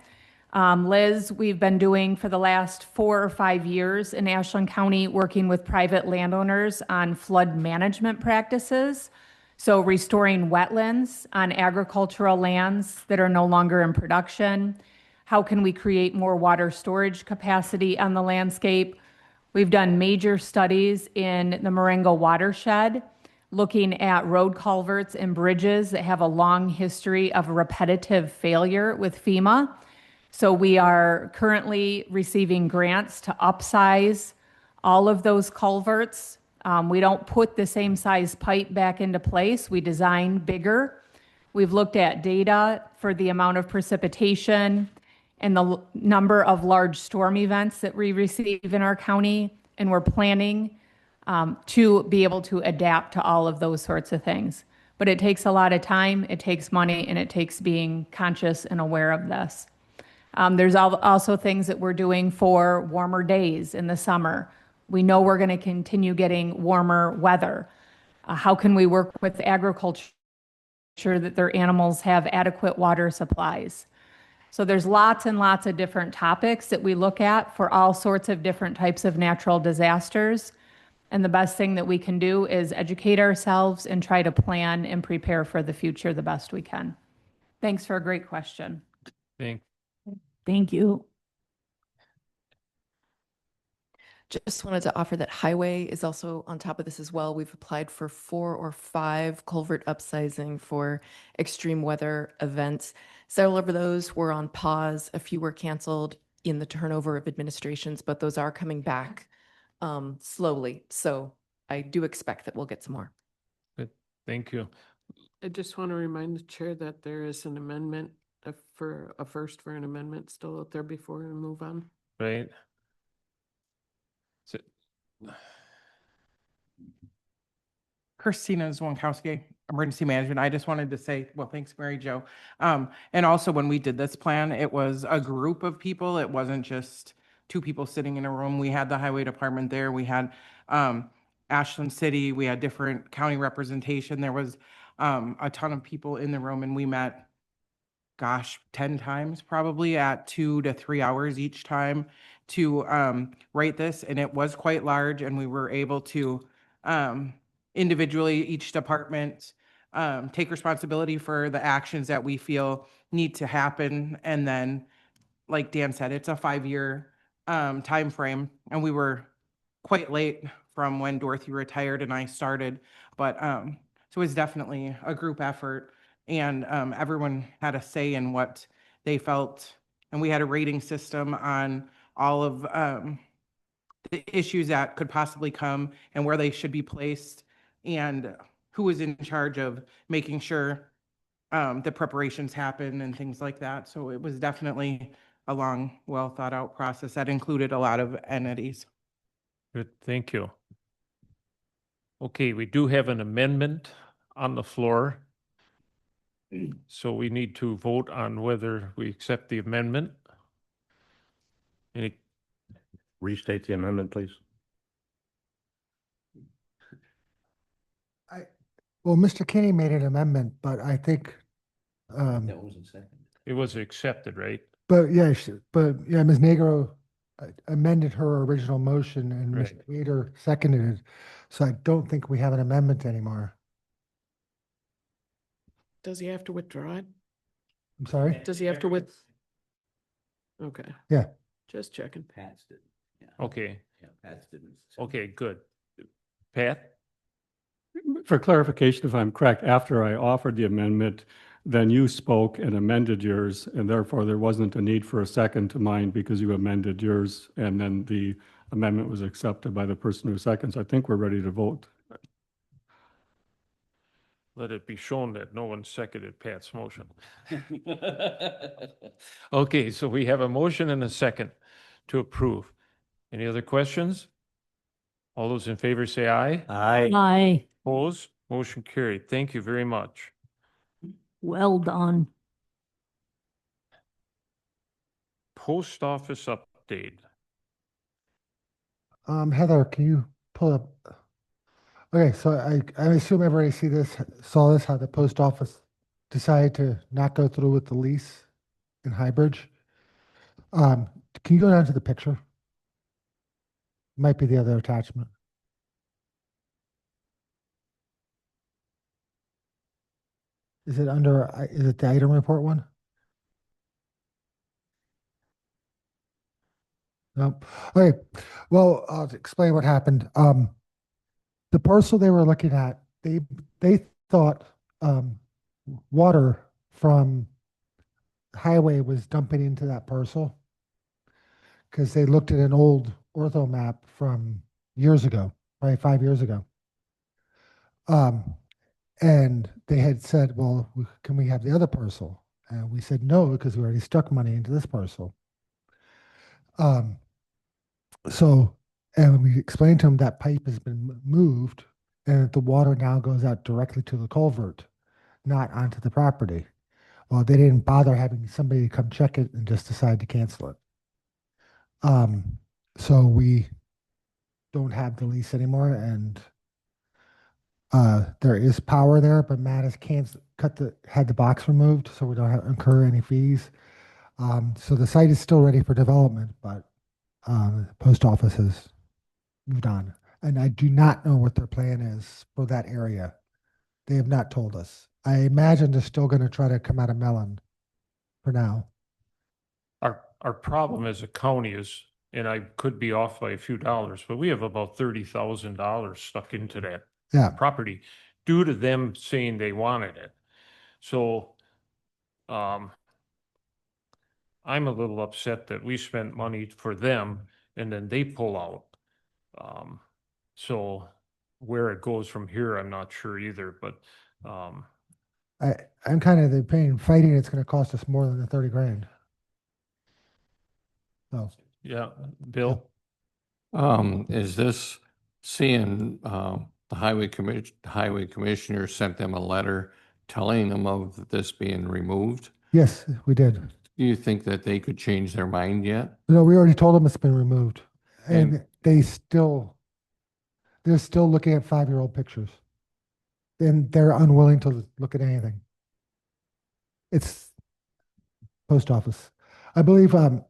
Liz, we've been doing for the last 4 or 5 years in Ashland County, working with private landowners on flood management practices. So restoring wetlands on agricultural lands that are no longer in production. How can we create more water storage capacity on the landscape? We've done major studies in the Marengo watershed, looking at road culverts and bridges that have a long history of repetitive failure with FEMA. So we are currently receiving grants to upsize all of those culverts. We don't put the same size pipe back into place. We design bigger. We've looked at data for the amount of precipitation and the number of large storm events that we receive in our county, and we're planning to be able to adapt to all of those sorts of things. But it takes a lot of time, it takes money, and it takes being conscious and aware of this. There's also things that we're doing for warmer days in the summer. We know we're going to continue getting warmer weather. How can we work with agriculture that their animals have adequate water supplies? So there's lots and lots of different topics that we look at for all sorts of different types of natural disasters. And the best thing that we can do is educate ourselves and try to plan and prepare for the future the best we can. Thanks for a great question. Thank you. Just wanted to offer that highway is also on top of this as well. We've applied for 4 or 5 culvert upsizing for extreme weather events. Several of those were on pause. A few were canceled in the turnover of administrations, but those are coming back slowly. So I do expect that we'll get some more. Good. Thank you. I just want to remind the chair that there is an amendment for a first for an amendment still out there before we move on. Right. Christina Zwonkowski, Emergency Management. I just wanted to say, well, thanks, Mary Jo. And also when we did this plan, it was a group of people. It wasn't just 2 people sitting in a room. We had the highway department there. We had Ashland City. We had different county representation. There was a ton of people in the room, and we met, 10 times probably at 2 to 3 hours each time to write this. And it was quite large, and we were able to individually, each department, take responsibility for the actions that we feel need to happen. And then, like Dan said, it's a 5-year time frame, and we were quite late from when Dorothy retired and I started. But so it was definitely a group effort, and everyone had a say in what they felt. And we had a rating system on all of the issues that could possibly come and where they should be placed, and who was in charge of making sure the preparations happen and things like that. So it was definitely a long, well thought out process that included a lot of entities. Good. Thank you. Okay, we do have an amendment on the floor. So we need to vote on whether we accept the amendment. Any Restate the amendment, please. Well, Mr. Kinney made an amendment, but I think, That wasn't second. It was accepted, right? but yeah, Ms. Negro amended her original motion and Mr. Right. Reader seconded it. So I don't think we have an amendment anymore. Does he have to withdraw it? I'm sorry? Does he have to Okay. Yeah. Just checking. Pat's didn't. Yeah. Okay. Yeah, Pat's didn't. Okay, good. Pat? For clarification, if I'm correct, after I offered the amendment, then you spoke and amended yours, and therefore there wasn't a need for a second to mine because you amended yours, and then the amendment was accepted by the person who seconds. I think we're ready to vote. Let it be shown that no one seconded Pat's motion. Okay, so we have a motion and a second to approve. Any other questions? All those in favor say aye. Aye. Opposed? Motion carried. Thank you very much. Well done. Post office update. Heather, can you pull up? Okay, so I assume everybody saw this, how the post office decided to not go through with the lease in Highbridge. Can you go down to the picture? Might be the other attachment. Is it under, is it the item report one? Nope. Okay, well, I'll explain what happened. The parcel they were looking at, they thought water from highway was dumping into that parcel because they looked at an old ortho map from years ago, probably 5 years ago. And they had said, well, can we have the other parcel? And we said no, because we already stuck money into this parcel. So, and we explained to them that pipe has been moved and the water now goes out directly to the culvert, not onto the property. Well, they didn't bother having somebody come check it and just decide to cancel it. So we don't have the lease anymore, and there is power there, but Matt has had the box removed, so we don't incur any fees. So the site is still ready for development, but the post office has moved on. And I do not know what their plan is for that area. They have not told us. I imagine they're still going to try to come out of Mellon for now. Our problem as a county is, and I could be off by a few dollars, but we have about $30,000 stuck into that property due to them saying they wanted it. So I'm a little upset that we spent money for them and then they pull out. So where it goes from here, I'm not sure either, but I'm kind of the opinion fighting it's going to cost us more than the 30 grand. So yeah, Bill? Is this seeing, the highway commissioner sent them a letter telling them of this being removed? yes, we did. Do you think that they could change their mind yet? No, we already told them it's been removed, and they're still looking at 5-year-old pictures, and they're unwilling to look at anything. It's post office. I believe the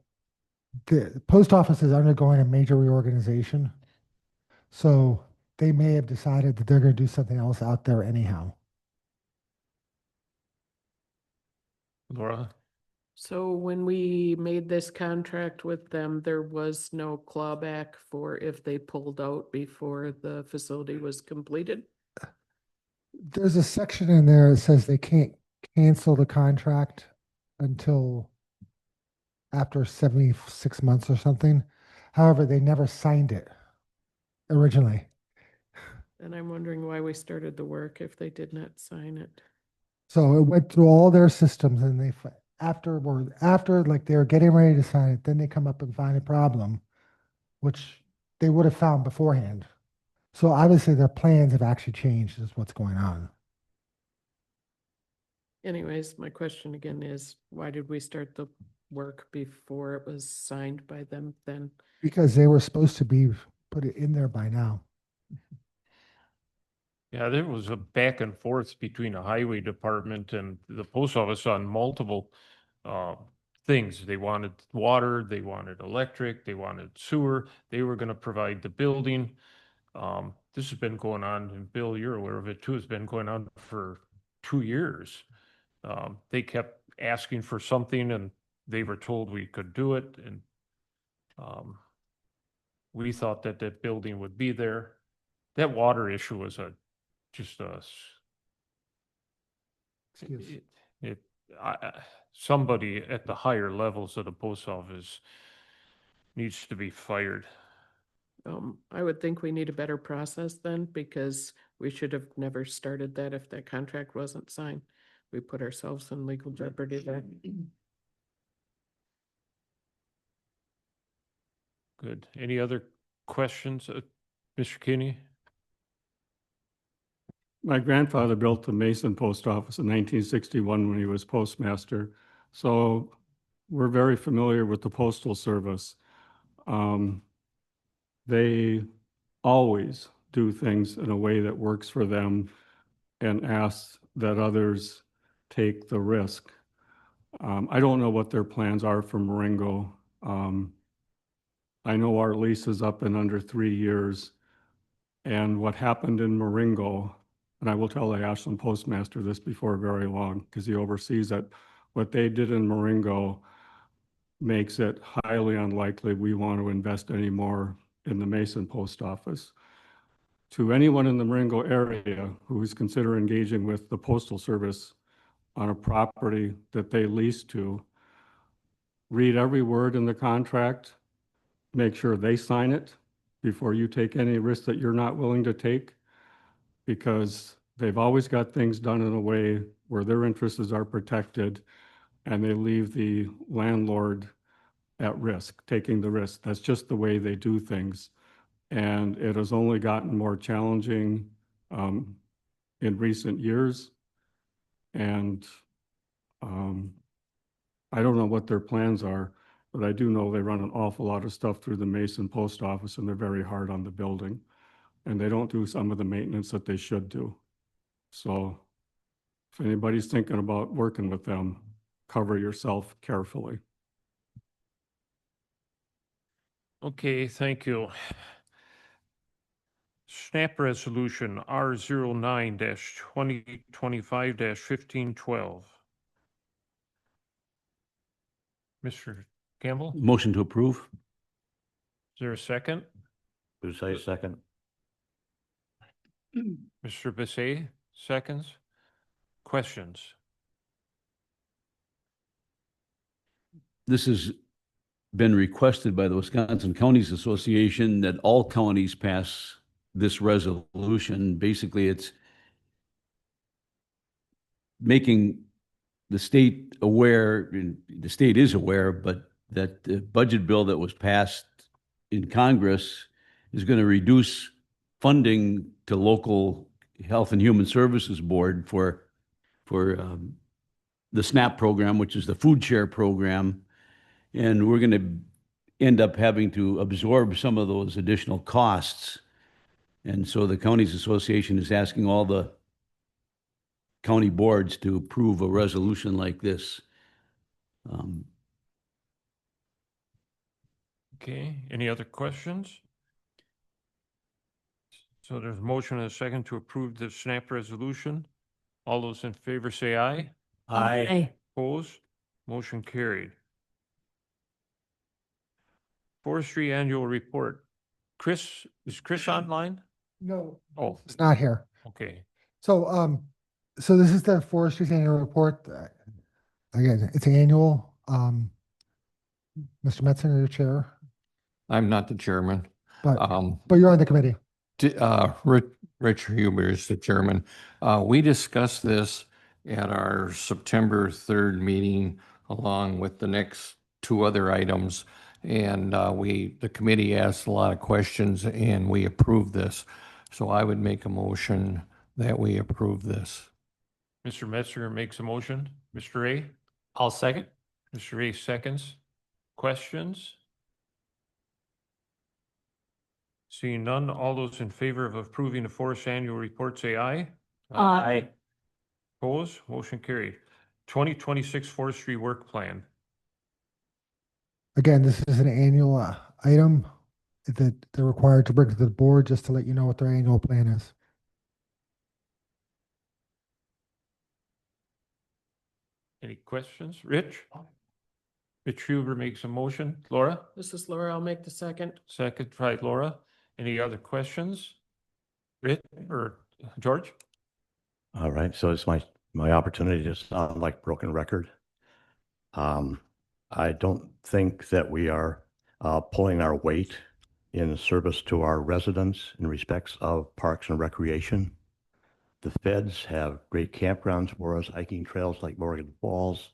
post office is undergoing a major reorganization, so they may have decided that they're going to do something else out there anyhow. Laura? So when we made this contract with them, there was no clawback for if they pulled out before the facility was completed? There's a section in there that says they can't cancel the contract until after 76 months or something. However, they never signed it originally. And I'm wondering why we started the work if they did not sign it. So it went through all their systems, and after like they were getting ready to sign it, then they come up and find a problem, which they would have found beforehand. So obviously their plans have actually changed, is what's going on. Anyways, my question again is, why did we start the work before it was signed by them then? Because they were supposed to be put it in there by now. Yeah, there was a back and forth between the highway department and the post office on multiple things. They wanted water, they wanted electric, they wanted sewer, they were going to provide the building. This has been going on, and Bill, you're aware of it too, it's been going on for 2 years. They kept asking for something and they were told we could do it, and we thought that that building would be there. That water issue was just us. Excuse. It, somebody at the higher levels of the post office needs to be fired. I would think we need a better process then, because we should have never started that if that contract wasn't signed. We put ourselves in legal jeopardy there. Good. Any other questions, Mr. Kinney? My grandfather built the Mason Post Office in 1961 when he was postmaster. So we're very familiar with the Postal Service. They always do things in a way that works for them and ask that others take the risk. I don't know what their plans are for Marengo. I know our lease is up in under 3 years. And what happened in Marengo, and I will tell the Ashland postmaster this before very long, because he oversees it, what they did in Marengo makes it highly unlikely we want to invest any more in the Mason post office. To anyone in the Marengo area who is considering engaging with the Postal Service on a property that they lease to, read every word in the contract, make sure they sign it before you take any risk that you're not willing to take, because they've always got things done in a way where their interests are protected and they leave the landlord at risk, taking the risk. That's just the way they do things. And it has only gotten more challenging in recent years. And I don't know what their plans are, but I do know they run an awful lot of stuff through the Mason post office, and they're very hard on the building. And they don't do some of the maintenance that they should do. So if anybody's thinking about working with them, cover yourself carefully. Okay, thank you. SNAP Resolution R09-2025-1512. Mr. Campbell, is Motion to approve? there a second? Say second. Mr. Bissay, seconds. Questions? This has been requested by the Wisconsin Counties Association that all counties pass this resolution. Basically, it's making the state aware, and the state is aware, but that the budget bill that was passed in Congress is going to reduce funding to local Health and Human Services Board for the SNAP program, which is the food share program. And we're going to end up having to absorb some of those additional costs. And so the Counties Association is asking all the county boards to approve a resolution like this. Okay, any other questions? So there's a motion and a second to approve the SNAP resolution. All those in favor say aye. Aye. Opposed? Motion carried. Forestry Annual Report. Chris, is Chris online? No, Oh, it's not here. okay. So, so this is the forestry's annual report. Again, it's annual. Mr. Metzger, your chair, I'm not the chairman. but you're on the committee. Rich Huber is the chairman. We discussed this at our September 3rd meeting, along with the next two other items. And the committee asked a lot of questions and we approved this. So I would make a motion that we approve this. Mr. Metzger makes a motion. Mr. Ray? I'll second. Mr. Ray seconds. Questions? Seeing none, all those in favor of approving the forest annual report say aye. Aye. Opposed? Motion carried. 2026 forestry work plan. Again, this is an annual item that they're required to bring to the board just to let you know what their annual plan is. Any questions? Rich? Rich Huber makes a motion. Laura? This is Laura. I'll make the second. Second, right, Laura. Any other questions? Rich or George? All right, so it's my my opportunity to sound like broken record. I don't think that we are pulling our weight in service to our residents in respects of parks and recreation. The feds have great campgrounds for us, hiking trails like Morgan Falls.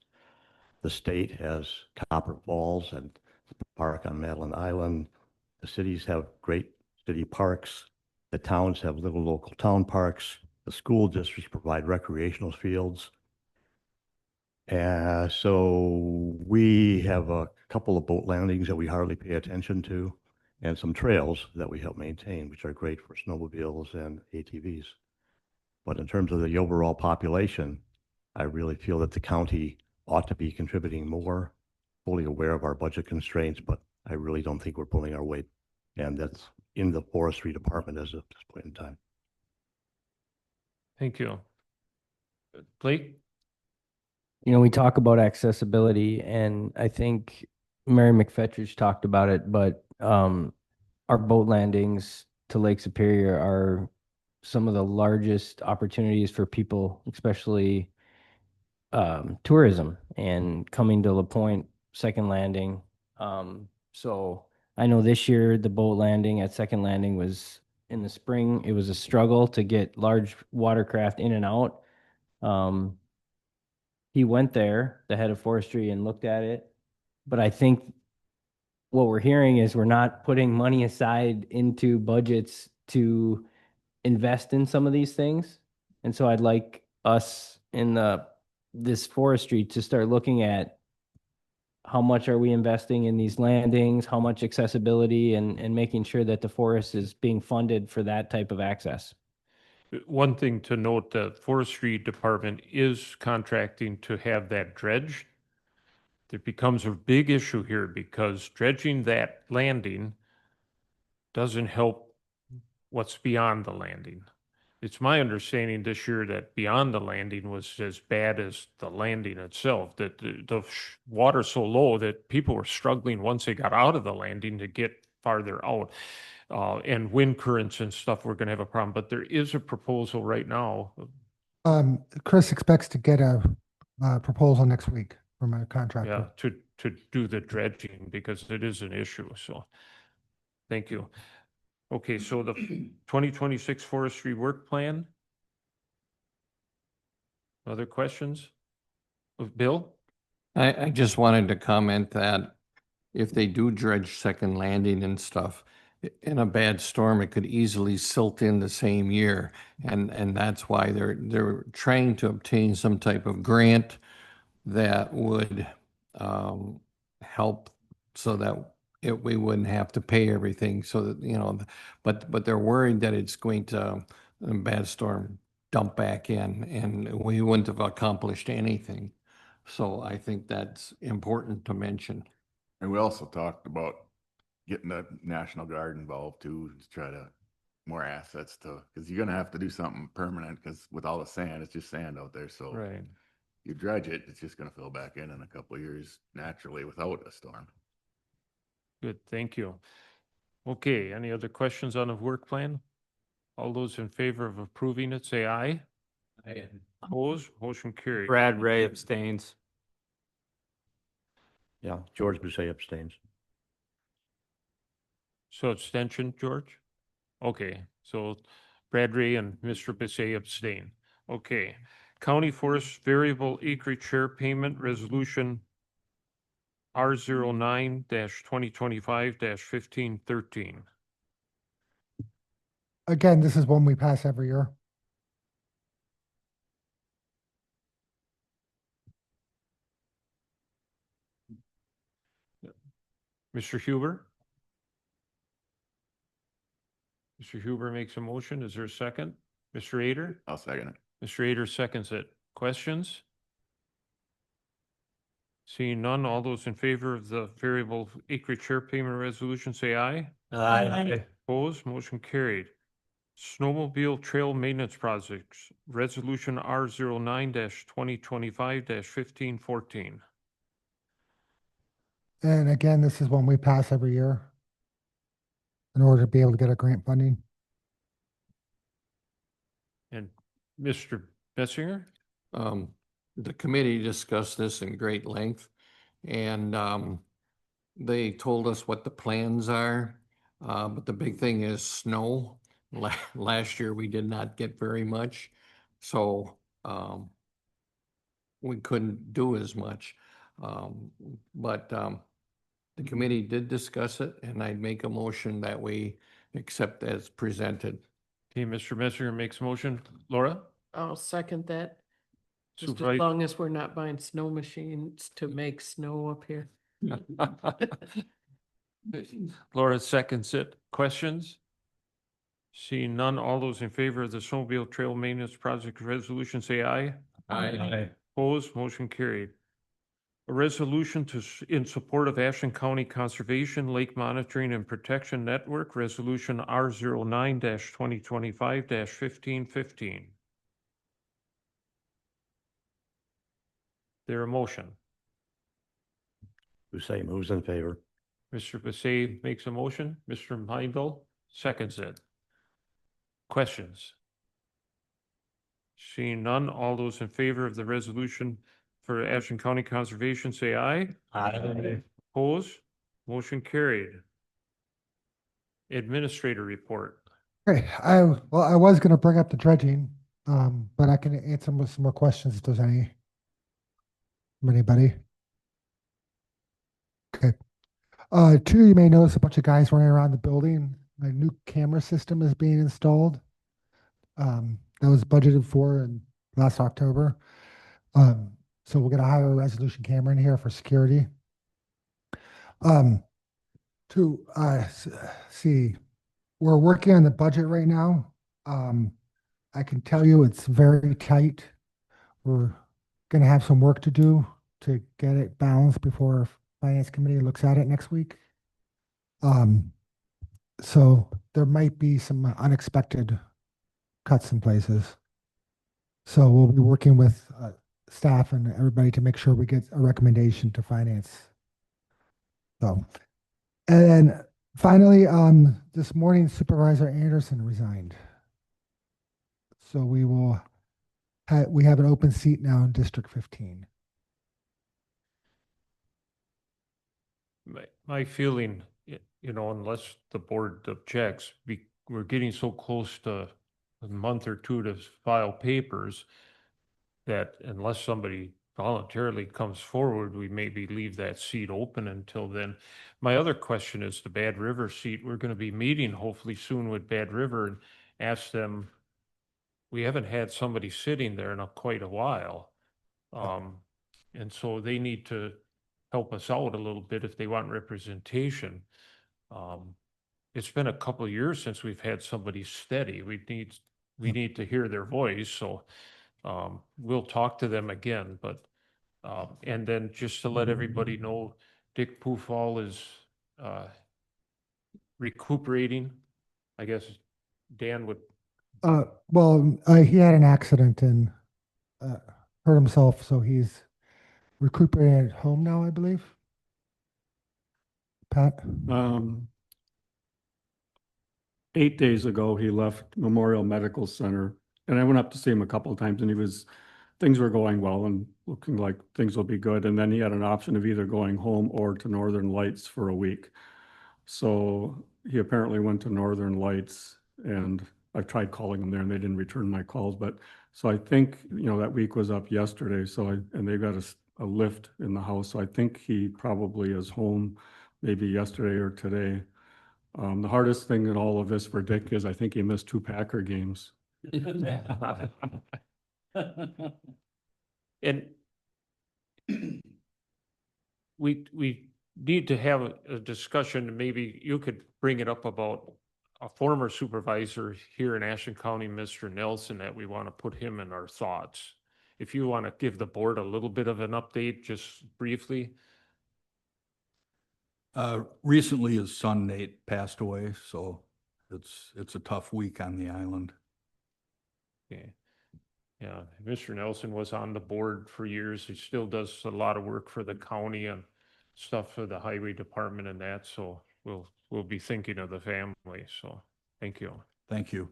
The state has Copper Falls and the park on Madeline Island. The cities have great city parks. The towns have little local town parks. The school districts provide recreational fields. So we have a couple of boat landings that we hardly pay attention to, and some trails that we help maintain, which are great for snowmobiles and ATVs. But in terms of the overall population, I really feel that the county ought to be contributing more, fully aware of our budget constraints, but I really don't think we're pulling our weight. And that's in the forestry department as of this point in time. Thank you. Blake? You know, we talk about accessibility, and I think Mary McFetridge talked about it, but our boat landings to Lake Superior are some of the largest opportunities for people, especially tourism and coming to La Pointe, Second Landing. So I know this year the boat landing at Second Landing was in the spring. It was a struggle to get large watercraft in and out. He went there, the head of forestry, and looked at it. But I think what we're hearing is we're not putting money aside into budgets to invest in some of these things. And so I'd like us in this forestry to start looking at how much are we investing in these landings, how much accessibility, and making sure that the forest is being funded for that type of access. One thing to note, the forestry department is contracting to have that dredged. It becomes a big issue here because dredging that landing doesn't help what's beyond the landing. It's my understanding this year that beyond the landing was as bad as the landing itself, that the water's so low that people were struggling once they got out of the landing to get farther out. And wind currents and stuff, we're going to have a problem. But there is a proposal right now. Chris expects to get a proposal next week from a contractor. Yeah, to do the dredging because it is an issue. So thank you. Okay, so the 2026 forestry work plan. Other questions? Bill? I just wanted to comment that if they do dredge Second Landing and stuff, in a bad storm, it could easily silt in the same year. And that's why they're trying to obtain some type of grant that would help so that we wouldn't have to pay everything. So that, you know, but they're worried that it's going to, in a bad storm, dump back in and we wouldn't have accomplished anything. So I think that's important to mention. And we also talked about getting the National Guard involved too, to try to more assets to, because you're gonna have to do something permanent, because with all the sand, it's just sand out there. So Right. you dredge it, it's just gonna fill back in a couple of years naturally without a storm. Good, thank you. Okay, any other questions on the work plan? All those in favor of approving it, say aye. Aye. Opposed, motion carried. Brad Ray abstains. Yeah, George Busset abstains. So abstention, George? Okay, so Bradley and Mr. Bissay abstain. Okay. County Forest Variable Acreage Share Payment Resolution R09-2025-1513. Again, this is one we pass every year. Mr. Huber? Mr. Huber makes a motion. Is there a second? Mr. Ader? I'll second it. Mr. Ader seconds it. Questions? Seeing none, all those in favor of the variable acreage share payment resolution, say aye. Aye. Opposed, motion carried. Snowmobile Trail Maintenance Projects, Resolution R09-2025-1514. And again, this is one we pass every year in order to be able to get a grant funding. And Mr. Bessinger? The committee discussed this in great length, and they told us what the plans are. But the big thing is snow. Last year, we did not get very much, so we couldn't do as much. But the committee did discuss it, and I'd make a motion that we accept as presented. Okay, Mr. Messenger makes a motion. Laura? I'll second that. Just as Supervisor- long as we're not buying snow machines to make snow up here. Laura seconds it. Questions? Seeing none, all those in favor of the snowmobile trail maintenance project resolution, say aye. Aye. Opposed, motion carried. A resolution in support of Ashland County Conservation Lake Monitoring and Protection Network, Resolution R09-2025-1515. There a motion? Hussein moves in favor. Mr. Becerra makes a motion. Mr. Minville seconds it. Questions? Seeing none, all those in favor of the resolution for Ashland County Conservation, say aye. Aye. Opposed? Motion carried. Administrator report. Okay, I was gonna bring up the dredging, but I can answer with some more questions if there's any from anybody. Okay. Two, you may notice a bunch of guys running around the building. A new camera system is being installed. That was budgeted for in last October. So we'll get a higher resolution camera in here for security. To see, we're working on the budget right now. I can tell you it's very tight. We're gonna have some work to do to get it balanced before our finance committee looks at it next week. So there might be some unexpected cuts in places. So we'll be working with staff and everybody to make sure we get a recommendation to finance. So, and then finally, this morning Supervisor Anderson resigned. So we have an open seat now in District 15. My feeling, unless the board objects, we're getting so close to a month or two to file papers that unless somebody voluntarily comes forward, we maybe leave that seat open until then. My other question is the Bad River seat. We're going to be meeting hopefully soon with Bad River and ask them, we haven't had somebody sitting there in quite a while. And so they need to help us out a little bit if they want representation. It's been a couple of years since we've had somebody steady. We need to hear their voice. So we'll talk to them again, but and then just to let everybody know, Dick Poofall is recuperating. I guess Dan would. Well, he had an accident and hurt himself, so he's recuperating at home now, I believe. Pat? 8 days ago, he left Memorial Medical Center, and I went up to see him a couple of times, and things were going well and looking like things will be good. And then he had an option of either going home or to Northern Lights for a week. So he apparently went to Northern Lights, and I've tried calling him there and they didn't return my calls. But so I think, that week was up yesterday. And they got a lift in the house. So I think he probably is home maybe yesterday or today. The hardest thing in all of this for Dick is I think he missed 2 Packer games. And we need to have a discussion, maybe you could bring it up about a former supervisor here in Ashland County, Mr. Nelson, that we want to put him in our thoughts. If you want to give the board a little bit of an update, just briefly. Recently his son Nate passed away, so it's a tough week on the island. Okay. Yeah, Mr. Nelson was on the board for years. He still does a lot of work for the county and stuff for the highway department and that, so we'll be thinking of the family, so thank you. Thank you.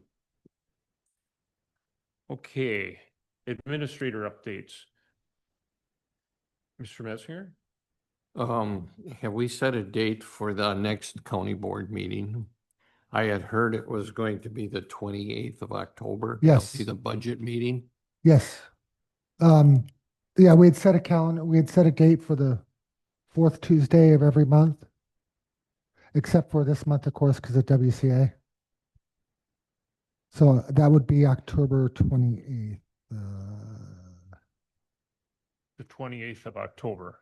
Okay, Administrator updates. Mr. Messinger? Have we set a date for the next county board meeting? I had heard it was going to be the 28th of October. Yes. That'll be the budget meeting. Yes. Yeah, we had set a calendar, we had set a date for the fourth Tuesday of every month, except for this month, of course, because of WCA. So that would be October 28th. The 28th of October.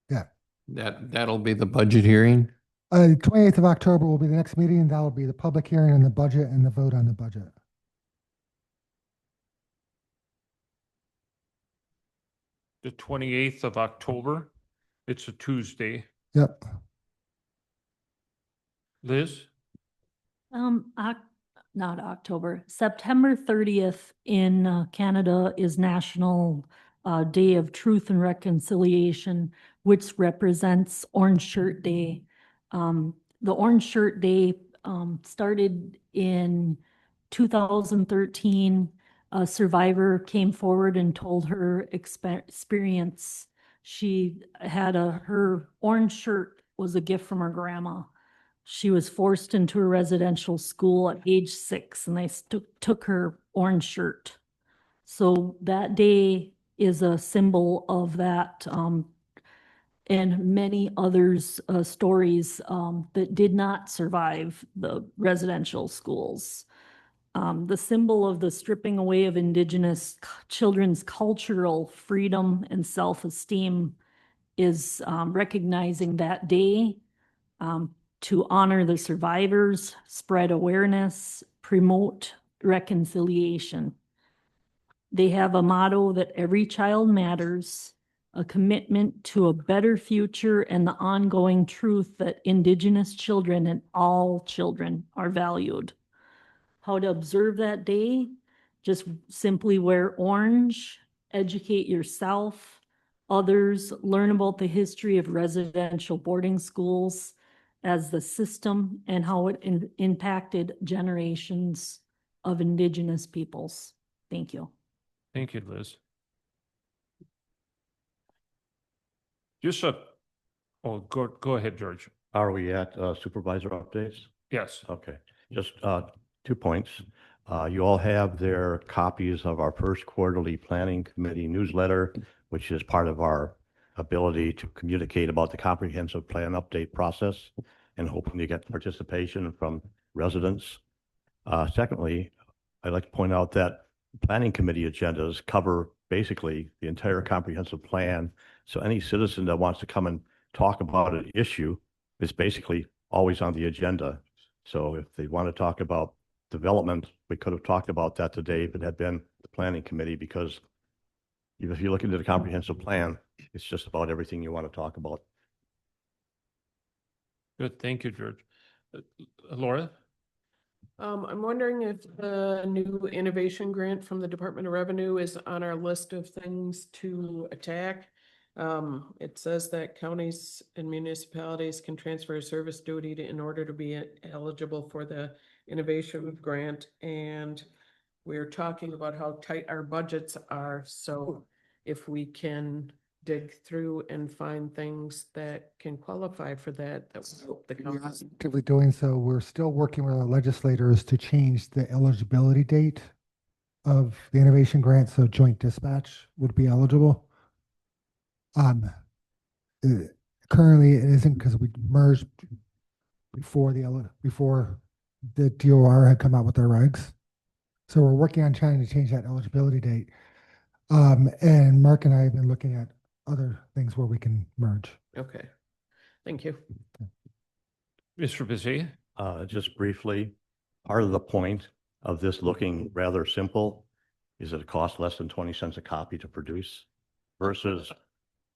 Yeah. That'll be the budget hearing. 28th of October will be the next meeting, and that will be the public hearing on the budget and the vote on the budget. The 28th of October. It's a Tuesday. Yep. Liz? Not October, September 30th in Canada is National Day of Truth and Reconciliation, which represents Orange Shirt Day. The Orange Shirt Day started in 2013. A survivor came forward and told her experience. She had her orange shirt was a gift from her grandma. She was forced into a residential school at age 6, and they took her orange shirt. So that day is a symbol of that, and many others stories that did not survive the residential schools. The symbol of the stripping away of Indigenous children's cultural freedom and self-esteem is recognizing that day to honor the survivors, spread awareness, promote reconciliation. They have a motto that every child matters, a commitment to a better future, and the ongoing truth that Indigenous children and all children are valued. How to observe that day? Just simply wear orange, educate yourself, others, learn about the history of residential boarding schools as the system and how it impacted generations of Indigenous peoples. Thank you. Thank you, Liz. Go ahead, George. Are we at supervisor updates? Yes. Okay, just 2 points. You all have their copies of our first quarterly planning committee newsletter, which is part of our ability to communicate about the comprehensive plan update process and hoping to get participation from residents. Secondly, I'd like to point out that planning committee agendas cover basically the entire comprehensive plan. So any citizen that wants to come and talk about an issue is basically always on the agenda. So if they want to talk about development, we could have talked about that today if it had been the planning committee, because if you look into the comprehensive plan, it's just about everything you want to talk about. Good, thank you, George. Laura? I'm wondering if the new innovation grant from the Department of Revenue is on our list of things to attack. It says that counties and municipalities can transfer service duty in order to be eligible for the innovation grant. And we're talking about how tight our budgets are. So if we can dig through and find things that can qualify for that, that will help the We're counties. actively doing so. We're still working with our legislators to change the eligibility date of the innovation grant, so joint dispatch would be eligible. Currently it isn't because we merged before the DOR had come out with their regs. So we're working on trying to change that eligibility date. And Mark and I have been looking at other things where we can merge. Okay, thank you. Mr. Bizet? Just briefly, part of the point of this looking rather simple is that it costs less than 20 cents a copy to produce versus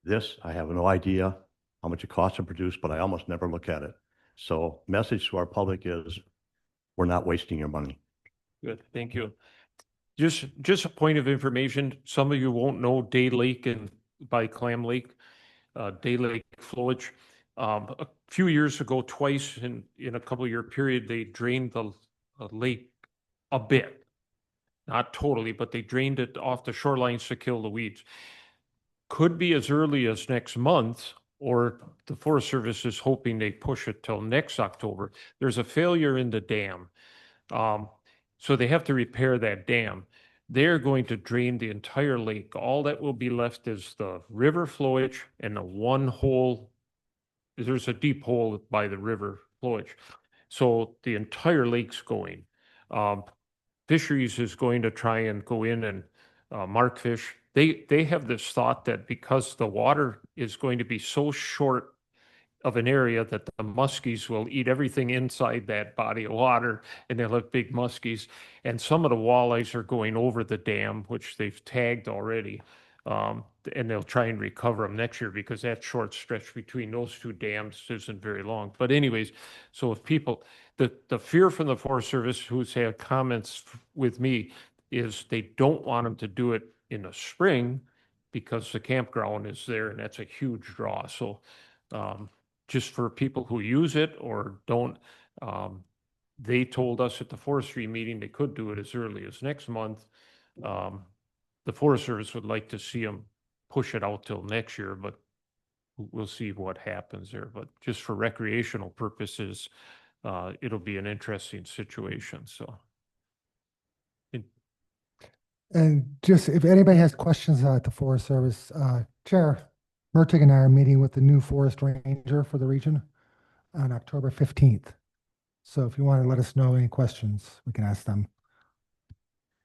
this. I have no idea how much it costs to produce, but I almost never look at it. So message to our public is we're not wasting your money. Good, thank you. Just a point of information, some of you won't know Day Lake and by Clam Lake, Day Lake flowage. A few years ago, twice in a couple year period, they drained the lake a bit. not totally, but they drained it off the shorelines to kill the weeds. Could be as early as next month, or the Forest Service is hoping they push it till next October. There's a failure in the dam. So they have to repair that dam. They're going to drain the entire lake. All that will be left is the river flowage and the one hole. There's a deep hole by the river flowage. So the entire lake's going. Fisheries is going to try and go in and mark fish. They have this thought that because the water is going to be so short of an area, that the muskies will eat everything inside that body of water, and they'll have big muskies. And some of the walleyes are going over the dam, which they've tagged already. And they'll try and recover them next year, because that short stretch between those two dams isn't very long. But anyways, so if people, the fear from the Forest Service, who's had comments with me, is they don't want them to do it in the spring, because the campground is there and that's a huge draw. So just for people who use it or don't, they told us at the forestry meeting they could do it as early as next month. The Forest Service would like to see them push it out till next year, but we'll see what happens there. But just for recreational purposes, it'll be an interesting situation, so. And just if anybody has questions at the Forest Service, Chair Mertig and I are meeting with the new forest ranger for the region on October 15th. So if you want to let us know any questions, we can ask them.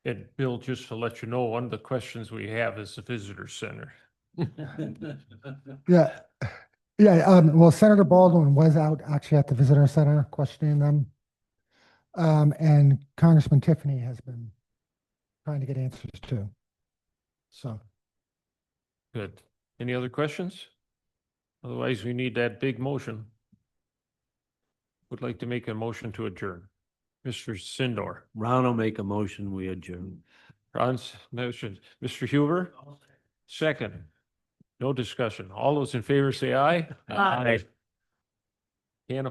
And Bill, just to let you know, one of the questions we have is the visitor center. Yeah. Yeah. Well, Senator Baldwin was out actually at the visitor center questioning them. And Congressman Tiffany has been trying to get answers too. So. Good. Any other questions? Otherwise, we need that big motion. Would like to make a motion to adjourn. Mr. Sindor. Ron will make a motion, we adjourn. Ron's motion. Mr. Huber? Second. No discussion. All those in favor say aye. Aye.